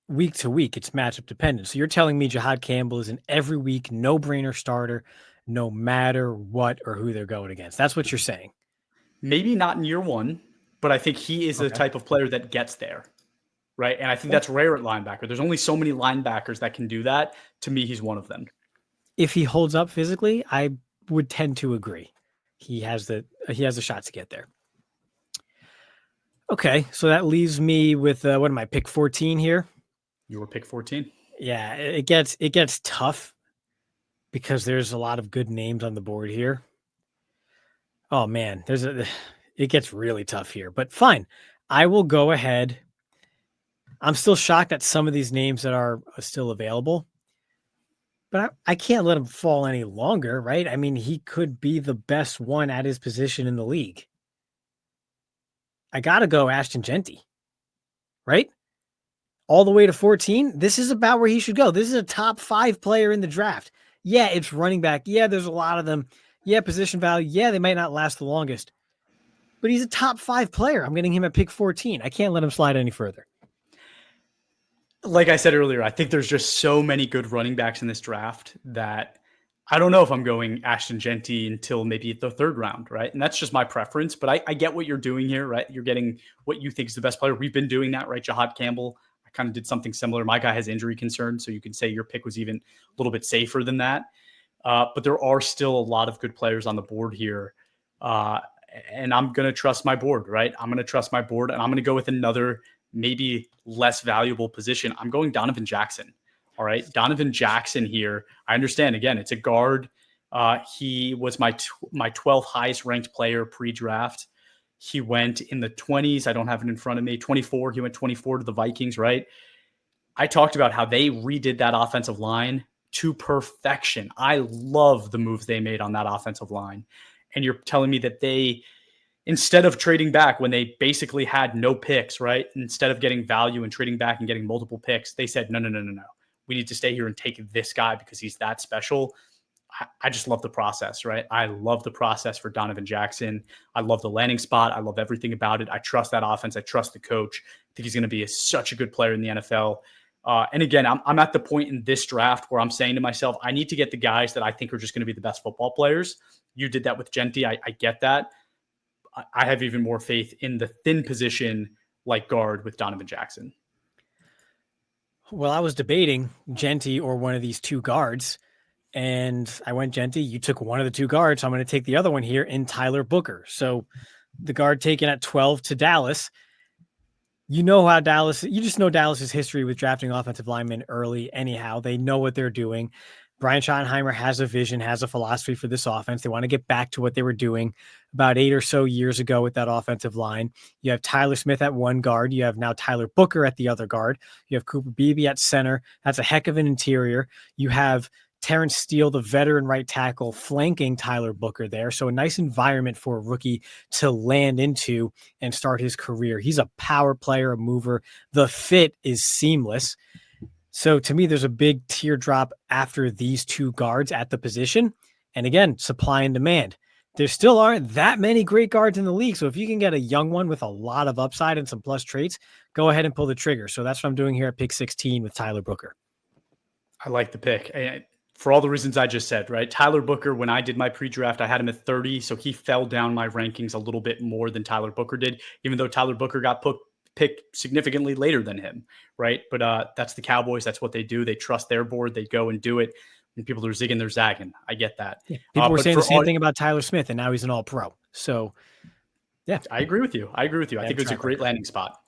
week to week, it's matchup dependent. So you're telling me Jahad Campbell is an every week no-brainer starter, no matter what or who they're going against. That's what you're saying. Maybe not in year one, but I think he is the type of player that gets there. Right. And I think that's rare at linebacker. There's only so many linebackers that can do that. To me, he's one of them. If he holds up physically, I would tend to agree. He has the shot to get there. Okay, so that leaves me with what am I, pick 14 here? You were pick 14. Yeah, it gets tough because there's a lot of good names on the board here. Oh man, it gets really tough here. But fine, I will go ahead. I'm still shocked at some of these names that are still available, but I can't let him fall any longer, right? I mean, he could be the best one at his position in the league. I got to go Ashton Jeanty, right? All the way to 14. This is about where he should go. This is a top 5 player in the draft. Yeah, it's running back. Yeah, there's a lot of them. Yeah, position value. Yeah, they might not last the longest, but he's a top 5 player. I'm getting him at pick 14. I can't let him slide any further. Like I said earlier, I think there's just so many good running backs in this draft that I don't know if I'm going Ashton Jeanty until maybe the 3rd round, right? And that's just my preference, but I get what you're doing here, right? You're getting what you think is the best player. We've been doing that, right? Jahad Campbell, I kind of did something similar. My guy has injury concerns, so you could say your pick was even a little bit safer than that. But there are still a lot of good players on the board here. And I'm going to trust my board, right? I'm going to trust my board, and I'm going to go with another maybe less valuable position. I'm going Donovan Jackson. All right. Donovan Jackson here. I understand. Again, it's a guard. He was my 12th highest ranked player pre-draft. He went in the 20s. I don't have it in front of me. 24. He went 24 to the Vikings, right? I talked about how they redid that offensive line to perfection. I love the moves they made on that offensive line. And you're telling me that they, instead of trading back when they basically had no picks, right? Instead of getting value and trading back and getting multiple picks, they said, no. We need to stay here and take this guy because he's that special. I just love the process, right? I love the process for Donovan Jackson. I love the landing spot. I love everything about it. I trust that offense. I trust the coach. I think he's going to be such a good player in the NFL. And again, I'm at the point in this draft where I'm saying to myself, I need to get the guys that I think are just going to be the best football players. You did that with Jeanty. I get that. I have even more faith in the thin position like guard with Donovan Jackson. Well, I was debating Jeanty or one of these 2 guards, and I went Jeanty. You took one of the 2 guards. So I'm going to take the other one here in Tyler Booker. So the guard taken at 12 to Dallas. You know how you just know Dallas's history with drafting offensive linemen early. Anyhow, they know what they're doing. Brian Schottenheimer has a vision, has a philosophy for this offense. They want to get back to what they were doing about 8 or so years ago with that offensive line. You have Tyler Smith at 1 guard. You have now Tyler Booker at the other guard. You have Cooper Beebe at center. That's a heck of an interior. You have Terrence Steele, the veteran right tackle, flanking Tyler Booker there. So a nice environment for a rookie to land into and start his career. He's a power player, a mover. The fit is seamless. So to me, there's a big teardrop after these 2 guards at the position. And again, supply and demand. There still aren't that many great guards in the league. So if you can get a young one with a lot of upside and some plus traits, go ahead and pull the trigger. So that's what I'm doing here at pick 16 with Tyler Booker. I like the pick. And for all the reasons I just said, right? Tyler Booker, when I did my pre-draft, I had him at 30. So he fell down my rankings a little bit more than Tyler Booker did, even though Tyler Booker got picked significantly later than him, right? But that's the Cowboys. That's what they do. They trust their board. They go and do it. And people are zigging, they're zagging. I get that. Yeah, people were saying the same thing about Tyler Smith, and now he's an all-pro. So Yeah, I agree with you. I think it's a great record. landing spot.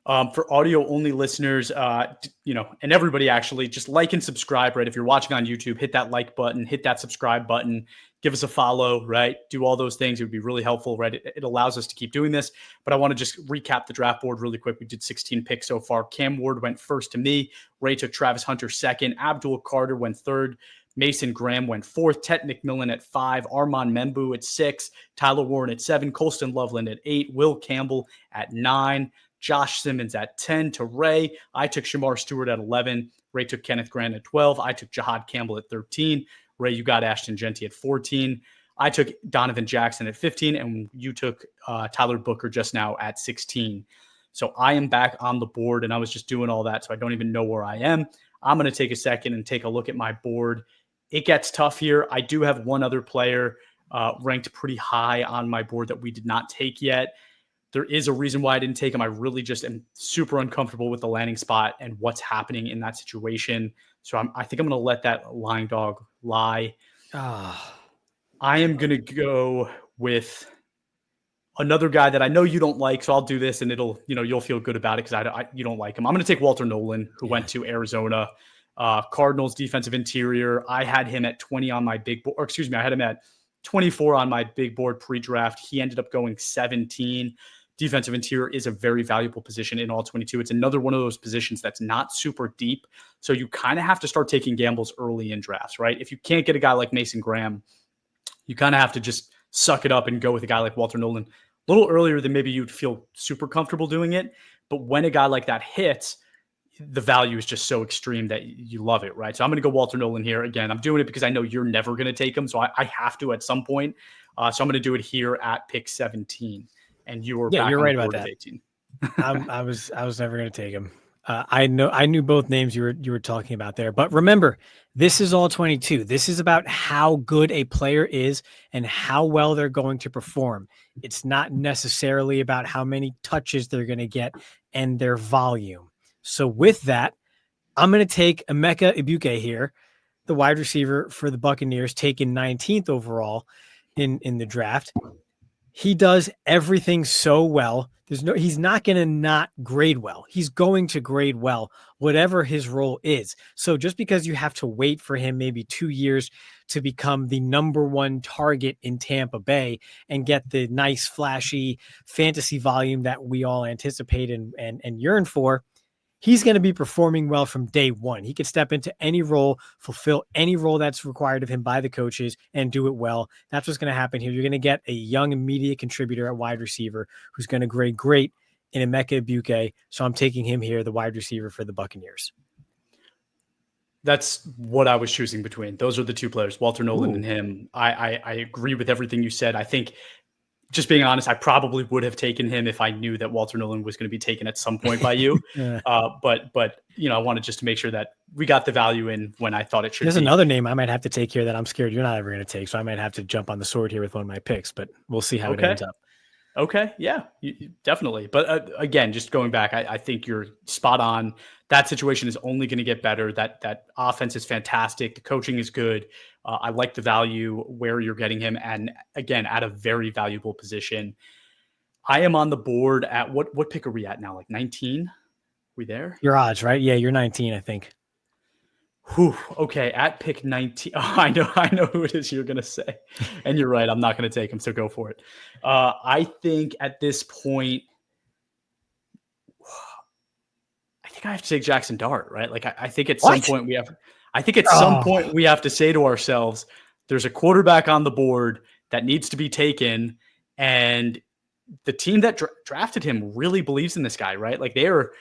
For audio only listeners, and everybody actually, just like and subscribe, right? If you're watching on YouTube, hit that like button, hit that subscribe button, give us a follow, right? Do all those things. It would be really helpful, right? It allows us to keep doing this. But I want to just recap the draft board really quick. We did 16 picks so far. Cam Ward went first to me. Ray took Travis Hunter second. Abdul Carter went third. Mason Graham went fourth. Tet McMillan at 5. Armand Membu at 6. Tyler Warren at 7. Colston Loveland at 8. Will Campbell at 9. Josh Simmons at 10 to Ray. I took Shamar Stewart at 11. Ray took Kenneth Grant at 12. I took Jahad Campbell at 13. Ray, you got Ashton Genty at 14. I took Donovan Jackson at 15, and you took Tyler Booker just now at 16. So I am back on the board, and I was just doing all that, so I don't even know where I am. I'm going to take a second and take a look at my board. It gets tough here. I do have one other player ranked pretty high on my board that we did not take yet. There is a reason why I didn't take him. I really just am super uncomfortable with the landing spot and what's happening in that situation. So I think I'm going to let that lying dog lie. I am going to go with another guy that I know you don't like. So I'll do this and you'll feel good about it because you don't like him. I'm going to take Walter Nolan, who went to Arizona Cardinals defensive interior. I had him at 20 on my big board, I had him at 24 on my big board pre-draft. He ended up going 17. Defensive interior is a very valuable position in all 22. It's another one of those positions that's not super deep. So you kind of have to start taking gambles early in drafts, right? If you can't get a guy like Mason Graham, you kind of have to just suck it up and go with a guy like Walter Nolan a little earlier than maybe you'd feel super comfortable doing it. But when a guy like that hits, the value is just so extreme that you love it, right? So I'm going to go Walter Nolan here. Again, I'm doing it because I know you're never going to take him. So I have to at some point. So I'm going to do it here at pick 17. And you were back you're on right the about board that. at 18. I was never going to take him. I knew both names you were talking about there, but remember, this is all 22. This is about how good a player is and how well they're going to perform. It's not necessarily about how many touches they're going to get and their volume. So with that, I'm going to take Emeka Egbuka here, the wide receiver for the Buccaneers, taken 19th overall in the draft. He does everything so well. He's not going to not grade well. He's going to grade well, whatever his role is. So just because you have to wait for him maybe 2 years to become the number one target in Tampa Bay and get the nice, flashy fantasy volume that we all anticipate and yearn for, he's going to be performing well from day one. He could step into any role, fulfill any role that's required of him by the coaches, and do it well. That's what's going to happen here. You're going to get a young, immediate contributor at wide receiver who's going to grade great in Emeka Egbuka. So I'm taking him here, the wide receiver for the Buccaneers. That's what I was choosing between. Those are the two players, Walter Nolan and him. I agree with everything you said. I think, just being honest, I probably would have taken him if I knew that Walter Nolan was going to be taken at some point by you. But I wanted just to make sure that we got the value in when I thought it should. There's another name I might have to take here that I'm scared you're not ever going to take. So I might have to jump on the sword here with one of my picks, but we'll see how it ends up. Okay. Yeah, definitely. But again, just going back, I think you're spot on. That situation is only going to get better. That offense is fantastic. The coaching is good. I like the value where you're getting him. And again, at a very valuable position. I am on the board at what pick are we at now? Like 19? We there? Your odds, right? Yeah, you're 19, I think. Whew, okay, at pick 19. Oh, I know who it is you're going to say. And you're right. I'm not going to take him, so go for it. I think at this point, I think I have to take Jackson Dart, right? Like I think at some point we have to say to ourselves, there's a quarterback on the board that needs to be taken, and the team that drafted him really believes in this guy, right? Like they are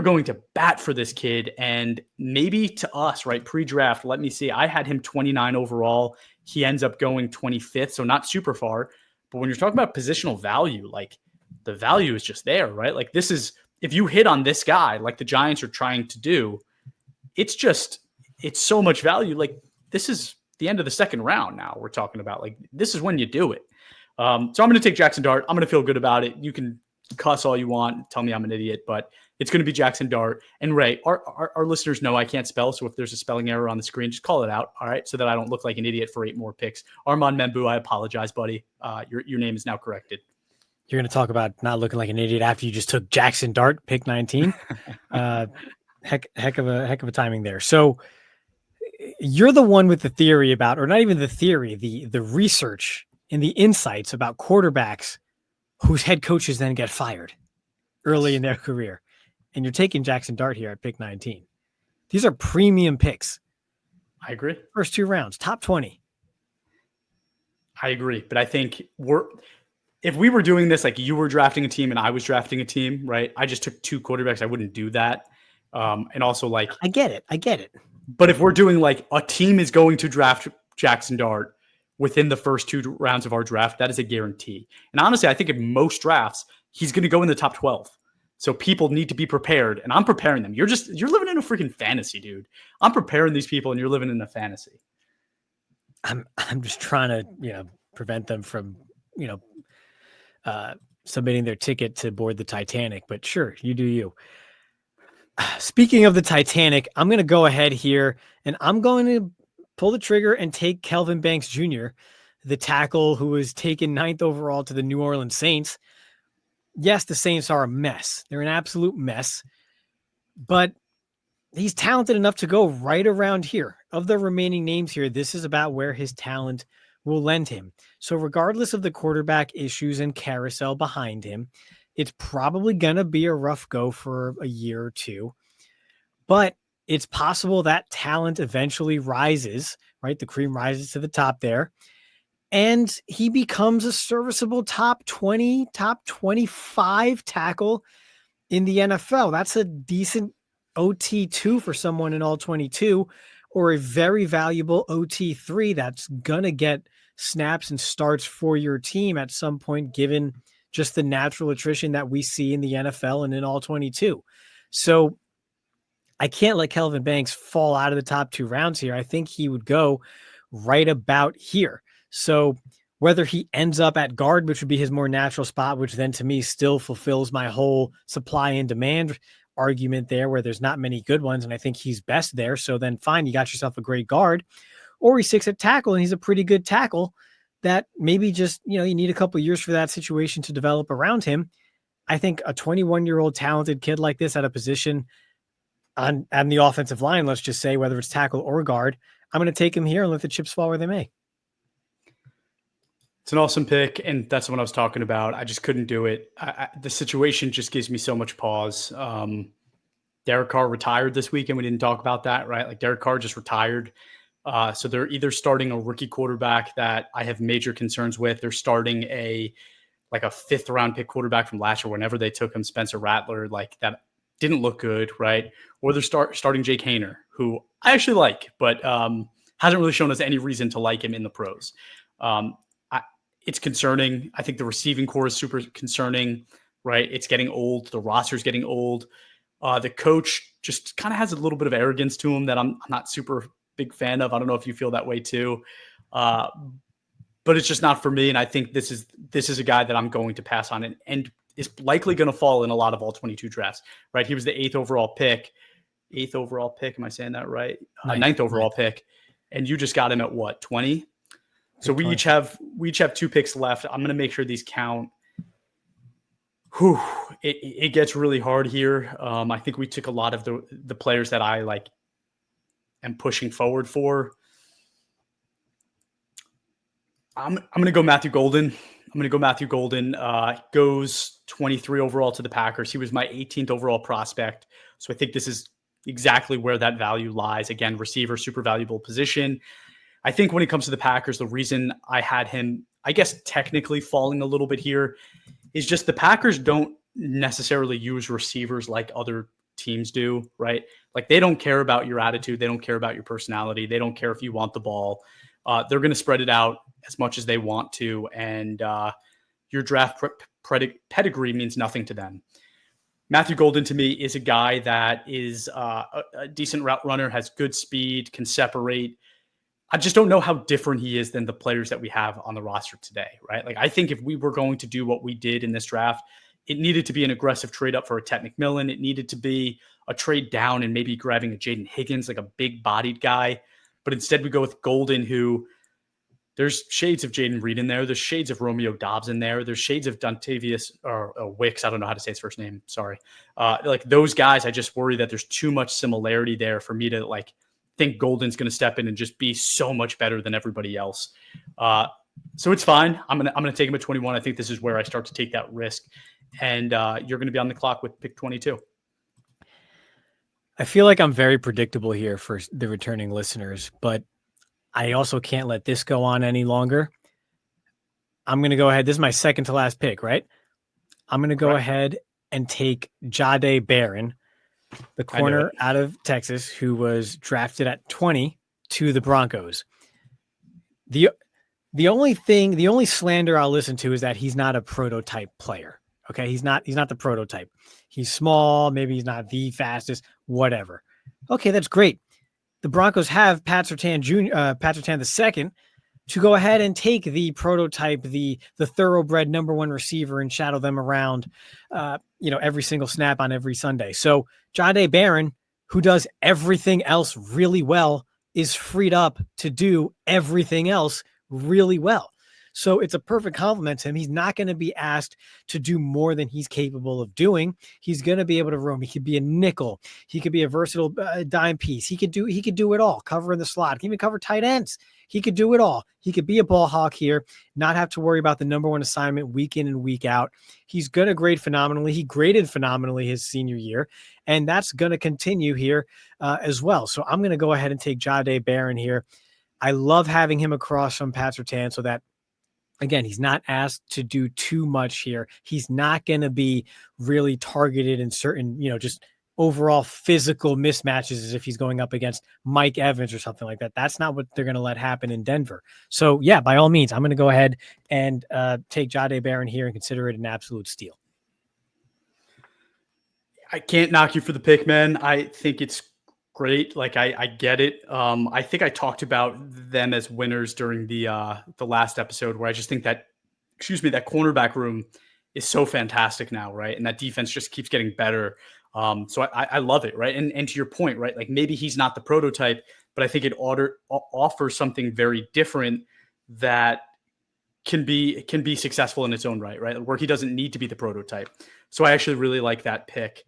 going to bat for this kid, and maybe to us, right? Pre-draft, let me see. I had him 29 overall. He ends up going 25th, so not super far. But when you're talking about positional value, like the value is just there, right? Like this is, if you hit on this guy, like the Giants are trying to do, it's so much value. Like this is the end of the second round now we're talking about. Like this is when you do it. So I'm going to take Jackson Dart. I'm going to feel good about it. You can cuss all you want, tell me I'm an idiot, but it's going to be Jackson Dart. And Ray, our listeners know I can't spell, so if there's a spelling error on the screen, just call it out, all right, so that I don't look like an idiot for 8 more picks. Armand Membu, I apologize, buddy. Your name is now corrected. You're going to talk about not looking like an idiot after you just took Jackson Dart, pick 19. Heck of a timing there. So you're the one with the theory about, or not even the theory, the research and the insights about quarterbacks whose head coaches then get fired early in their career. And you're taking Jackson Dart here at pick 19. These are premium picks. I agree. First 2 rounds, top 20. I agree. But I think if we were doing this, like you were drafting a team and I was drafting a team, right? I just took 2 quarterbacks. I wouldn't do that. And also like, I get it. But if we're doing like a team is going to draft Jackson Dart within the first 2 rounds of our draft, that is a guarantee. And honestly, I think in most drafts, he's going to go in the top 12. So people need to be prepared, and I'm preparing them. You're living in a freaking fantasy, dude. I'm preparing these people, and you're living in a fantasy. I'm just trying to, prevent them from, submitting their ticket to board the Titanic. But sure, you do you. Speaking of the Titanic, I'm going to go ahead here, and I'm going to pull the trigger and take Kelvin Banks Jr., the tackle who was taken 9th overall to the New Orleans Saints. Yes, the Saints are a mess. They're an absolute mess, but he's talented enough to go right around here. Of the remaining names here, this is about where his talent will lend him. So regardless of the quarterback issues and carousel behind him, it's probably going to be a rough go for a year or 2, but it's possible that talent eventually rises, right? The cream rises to the top there, and he becomes a serviceable top 20, top 25 tackle in the NFL. That's a decent OT2 for someone in all 22, or a very valuable OT3 that's going to get snaps and starts for your team at some point, given just the natural attrition that we see in the NFL and in all 22. So I can't let Kelvin Banks fall out of the top 2 rounds here. I think he would go right about here. So whether he ends up at guard, which would be his more natural spot, which then to me still fulfills my whole supply and demand argument there, where there's not many good ones, and I think he's best there. So then fine, you got yourself a great guard. Or he sticks at tackle, and he's a pretty good tackle that maybe just, you need a couple of years for that situation to develop around him. I think a 21-year-old talented kid like this at a position on the offensive line, let's just say, whether it's tackle or guard, I'm going to take him here and let the chips fall where they may. It's an awesome pick, and that's what I was talking about. I just couldn't do it. The situation just gives me so much pause. Derek Carr retired this weekend. We didn't talk about that, right? Like Derek Carr just retired. So they're either starting a rookie quarterback that I have major concerns with. They're starting a 5th round pick quarterback from last year, whenever they took him, Spencer Rattler, like that didn't look good, right? Or they're starting Jake Haener, who I actually like, but hasn't really shown us any reason to like him in the pros. It's concerning. I think the receiving core is super concerning, right? It's getting old. The roster's getting old. The coach just kind of has a little bit of arrogance to him that I'm not super big fan of. I don't know if you feel that way too. But it's just not for me. And I think this is a guy that I'm going to pass on and is likely going to fall in a lot of all 22 drafts, right? He was the 8th overall pick. Am I saying that right? 9th overall pick. And you just got him at what, 20? So we each have 2 picks left. I'm going to make sure these count. It gets really hard here. I think we took a lot of the players that I like am pushing forward for. I'm going to go Matthew Golden. Goes 23 overall to the Packers. He was my 18th overall prospect. So I think this is exactly where that value lies. Again, receiver, super valuable position. I think when it comes to the Packers, the reason I had him, I guess, technically falling a little bit here is just the Packers don't necessarily use receivers like other teams do, right? Like they don't care about your attitude. They don't care about your personality. They don't care if you want the ball. They're going to spread it out as much as they want to. And your draft pedigree means nothing to them. Matthew Golden, to me, is a guy that is a decent route runner, has good speed, can separate. I just don't know how different he is than the players that we have on the roster today, right? Like I think if we were going to do what we did in this draft, it needed to be an aggressive trade up for a Ted McMillan. It needed to be a trade down and maybe grabbing a Jaden Higgins, like a big-bodied guy. But instead we go with Golden, who There's shades of Jaden Reed in there. There's shades of Romeo Dobbs in there. There's shades of Dontavius or Wicks. I don't know how to say his first name. Sorry. Like those guys, I just worry that there's too much similarity there for me to like think Golden's going to step in and just be so much better than everybody else. So it's fine. I'm gonna take him at 21. I think this is where I start to take that risk, and you're going to be on the clock with pick 22. I feel like I'm very predictable here for the returning listeners, but I also can't let this go on any longer. I'm going to go ahead. This is my second to last pick, right? I'm going to go ahead and take Jeudy Barron, the corner out of Texas, who was drafted at 20 to the Broncos. The only slander I'll listen to is that he's not a prototype player. Okay. He's not the prototype. He's small. Maybe he's not the fastest, whatever. Okay. That's great. The Broncos have Pat Surtain II to go ahead and take the prototype, the thoroughbred number one receiver and shadow them around, every single snap on every Sunday. So Jeudy Barron, who does everything else really well, is freed up to do everything else really well. So it's a perfect compliment to him. He's not going to be asked to do more than he's capable of doing. He's going to be able to roam. He could be a nickel. He could be a versatile dime piece. He could do it all. Cover in the slot. He can even cover tight ends. He could do it all. He could be a ball hawk here, not have to worry about the number one assignment week in and week out. He's going to grade phenomenally. He graded phenomenally his senior year, and that's going to continue here as well. So I'm going to go ahead and take Jeudy Barron here. I love having him across from Pat Surtain so that, again, he's not asked to do too much here. He's not going to be really targeted in certain, just overall physical mismatches as if he's going up against Mike Evans or something like that. That's not what they're going to let happen in Denver. So yeah, by all means, I'm going to go ahead and take Jeudy Barron here and consider it an absolute steal. I can't knock you for the pick, man. I think it's great. Like I get it. I think I talked about them as winners during the last episode, where I just think that, that cornerback room is so fantastic now, right? And that defense just keeps getting better. So I love it, right? And to your point, right? Like maybe he's not the prototype, but I think it offers something very different that can be successful in its own right? Where he doesn't need to be the prototype. So I actually really like that pick.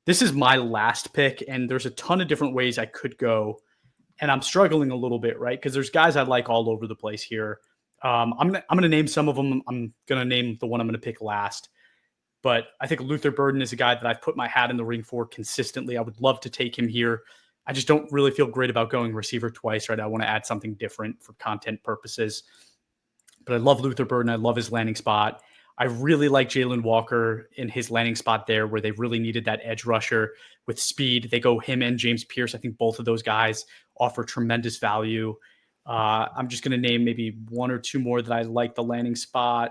This is my last pick, and there's a ton of different ways I could go, and I'm struggling a little bit, right? Because there's guys I like all over the place here. I'm gonna name some of them. I'm gonna name the one I'm gonna pick last, but I think Luther Burden is a guy that I've put my hat in the ring for consistently. I would love to take him here. I just don't really feel great about going receiver twice, right? I want to add something different for content purposes, but I love Luther Burden. I love his landing spot. I really like Jalen Walker in his landing spot there, where they really needed that edge rusher with speed. They go him and James Pierce. I think both of those guys offer tremendous value. I'm just going to name maybe one or two more that I like the landing spot.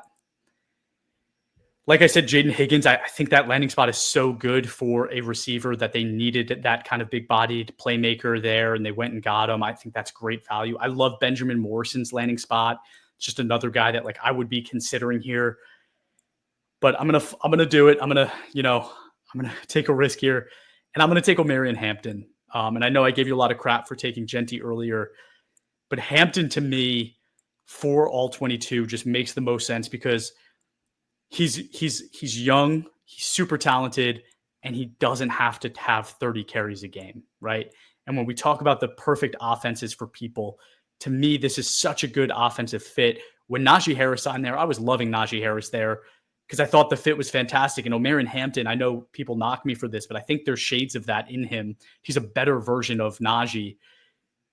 Like I said, Jaden Higgins, I think that landing spot is so good for a receiver that they needed that kind of big-bodied playmaker there, and they went and got him. I think that's great value. I love Benjamin Morrison's landing spot. It's just another guy that like I would be considering here. But I'm gonna do it. I'm gonna take a risk here, and I'm gonna take Omarion Hampton. And I know I gave you a lot of crap for taking Genty earlier, but Hampton to me for all 22 just makes the most sense because he's young, he's super talented, and he doesn't have to have 30 carries a game, right? And when we talk about the perfect offenses for people, to me this is such a good offensive fit. When Najee Harris signed there, I was loving Najee Harris there, because I thought the fit was fantastic. And Omarion Hampton, I know people knock me for this, but I think there's shades of that in him. He's a better version of Najee.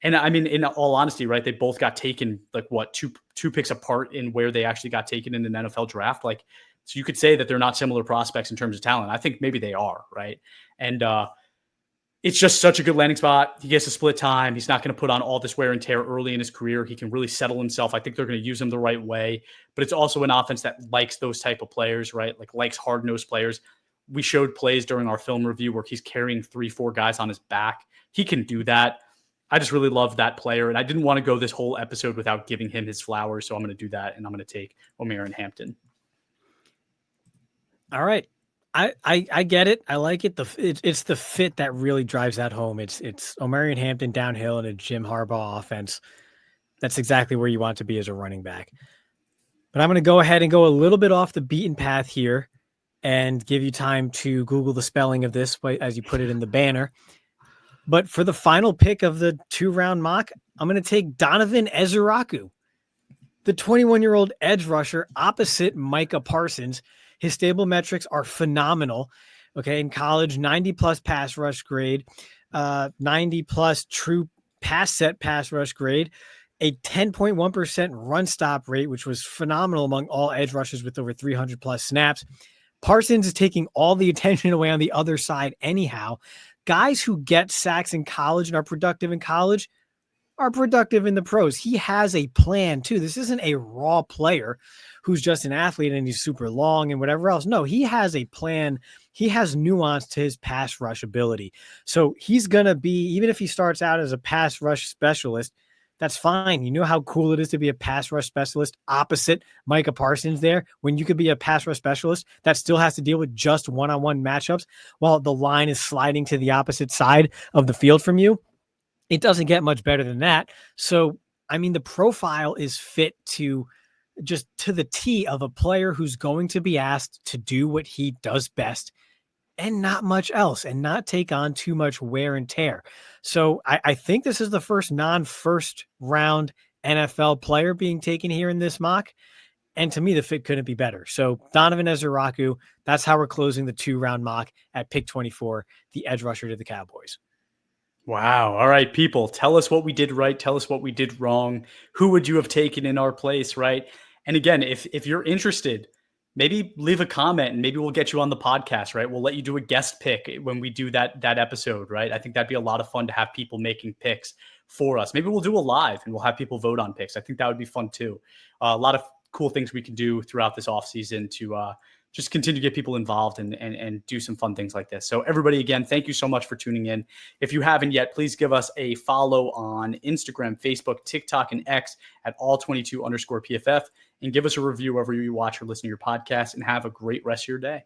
And I mean, in all honesty, right, they both got taken like two picks apart in where they actually got taken in an NFL draft. Like, so you could say that they're not similar prospects in terms of talent. I think maybe they are, right? And it's just such a good landing spot. He gets to split time. He's not going to put on all this wear and tear early in his career. He can really settle himself. I think they're going to use him the right way, but it's also an offense that likes those type of players, right? Like likes hard-nosed players. We showed plays during our film review where he's carrying 3-4 guys on his back. He can do that. I just really love that player, and I didn't want to go this whole episode without giving him his flowers, so I'm going to do that, and I'm going to take Omarion Hampton. All right. I get it. I like it. It's the fit that really drives that home. It's Omarion Hampton downhill in a Jim Harbaugh offense. That's exactly where you want to be as a running back. But I'm going to go ahead and go a little bit off the beaten path here and give you time to Google the spelling of this as you put it in the banner. But for the final pick of the 2-round mock, I'm going to take Donovan Ezuraku, the 21-year-old edge rusher opposite Micah Parsons. His stable metrics are phenomenal. Okay, in college, 90-plus pass rush grade, 90-plus true pass set pass rush grade, a 10.1% run stop rate, which was phenomenal among all edge rushers with over 300-plus snaps. Parsons is taking all the attention away on the other side anyhow. Guys who get sacks in college and are productive in college are productive in the pros. He has a plan too. This isn't a raw player who's just an athlete and he's super long and whatever else. No, he has a plan. He has nuance to his pass rush ability. So he's going to be, even if he starts out as a pass rush specialist, that's fine. You know how cool it is to be a pass rush specialist opposite Micah Parsons there, when you could be a pass rush specialist that still has to deal with just one-on-one matchups while the line is sliding to the opposite side of the field from you. It doesn't get much better than that. So, I mean, the profile is fit to just to the T of a player who's going to be asked to do what he does best and not much else, and not take on too much wear and tear. So I think this is the first non-first round NFL player being taken here in this mock. And to me, the fit couldn't be better. So Donovan Ezuraku, that's how we're closing the 2-round mock at pick 24, the edge rusher to the Cowboys. Wow. All right, people, tell us what we did right. Tell us what we did wrong. Who would you have taken in our place, right? And again, if you're interested, maybe leave a comment and maybe we'll get you on the podcast, right? We'll let you do a guest pick when we do that episode, right? I think that'd be a lot of fun to have people making picks for us. Maybe we'll do a live and we'll have people vote on picks. I think that would be fun too. A lot of cool things we can do throughout this offseason to just continue to get people involved and do some fun things like this. So everybody, again, thank you so much for tuning in. If you haven't yet, please give us a follow on Instagram, Facebook, TikTok, and X at all22_PFF, and give us a review wherever you watch or listen to your podcast, and have a great rest of your day.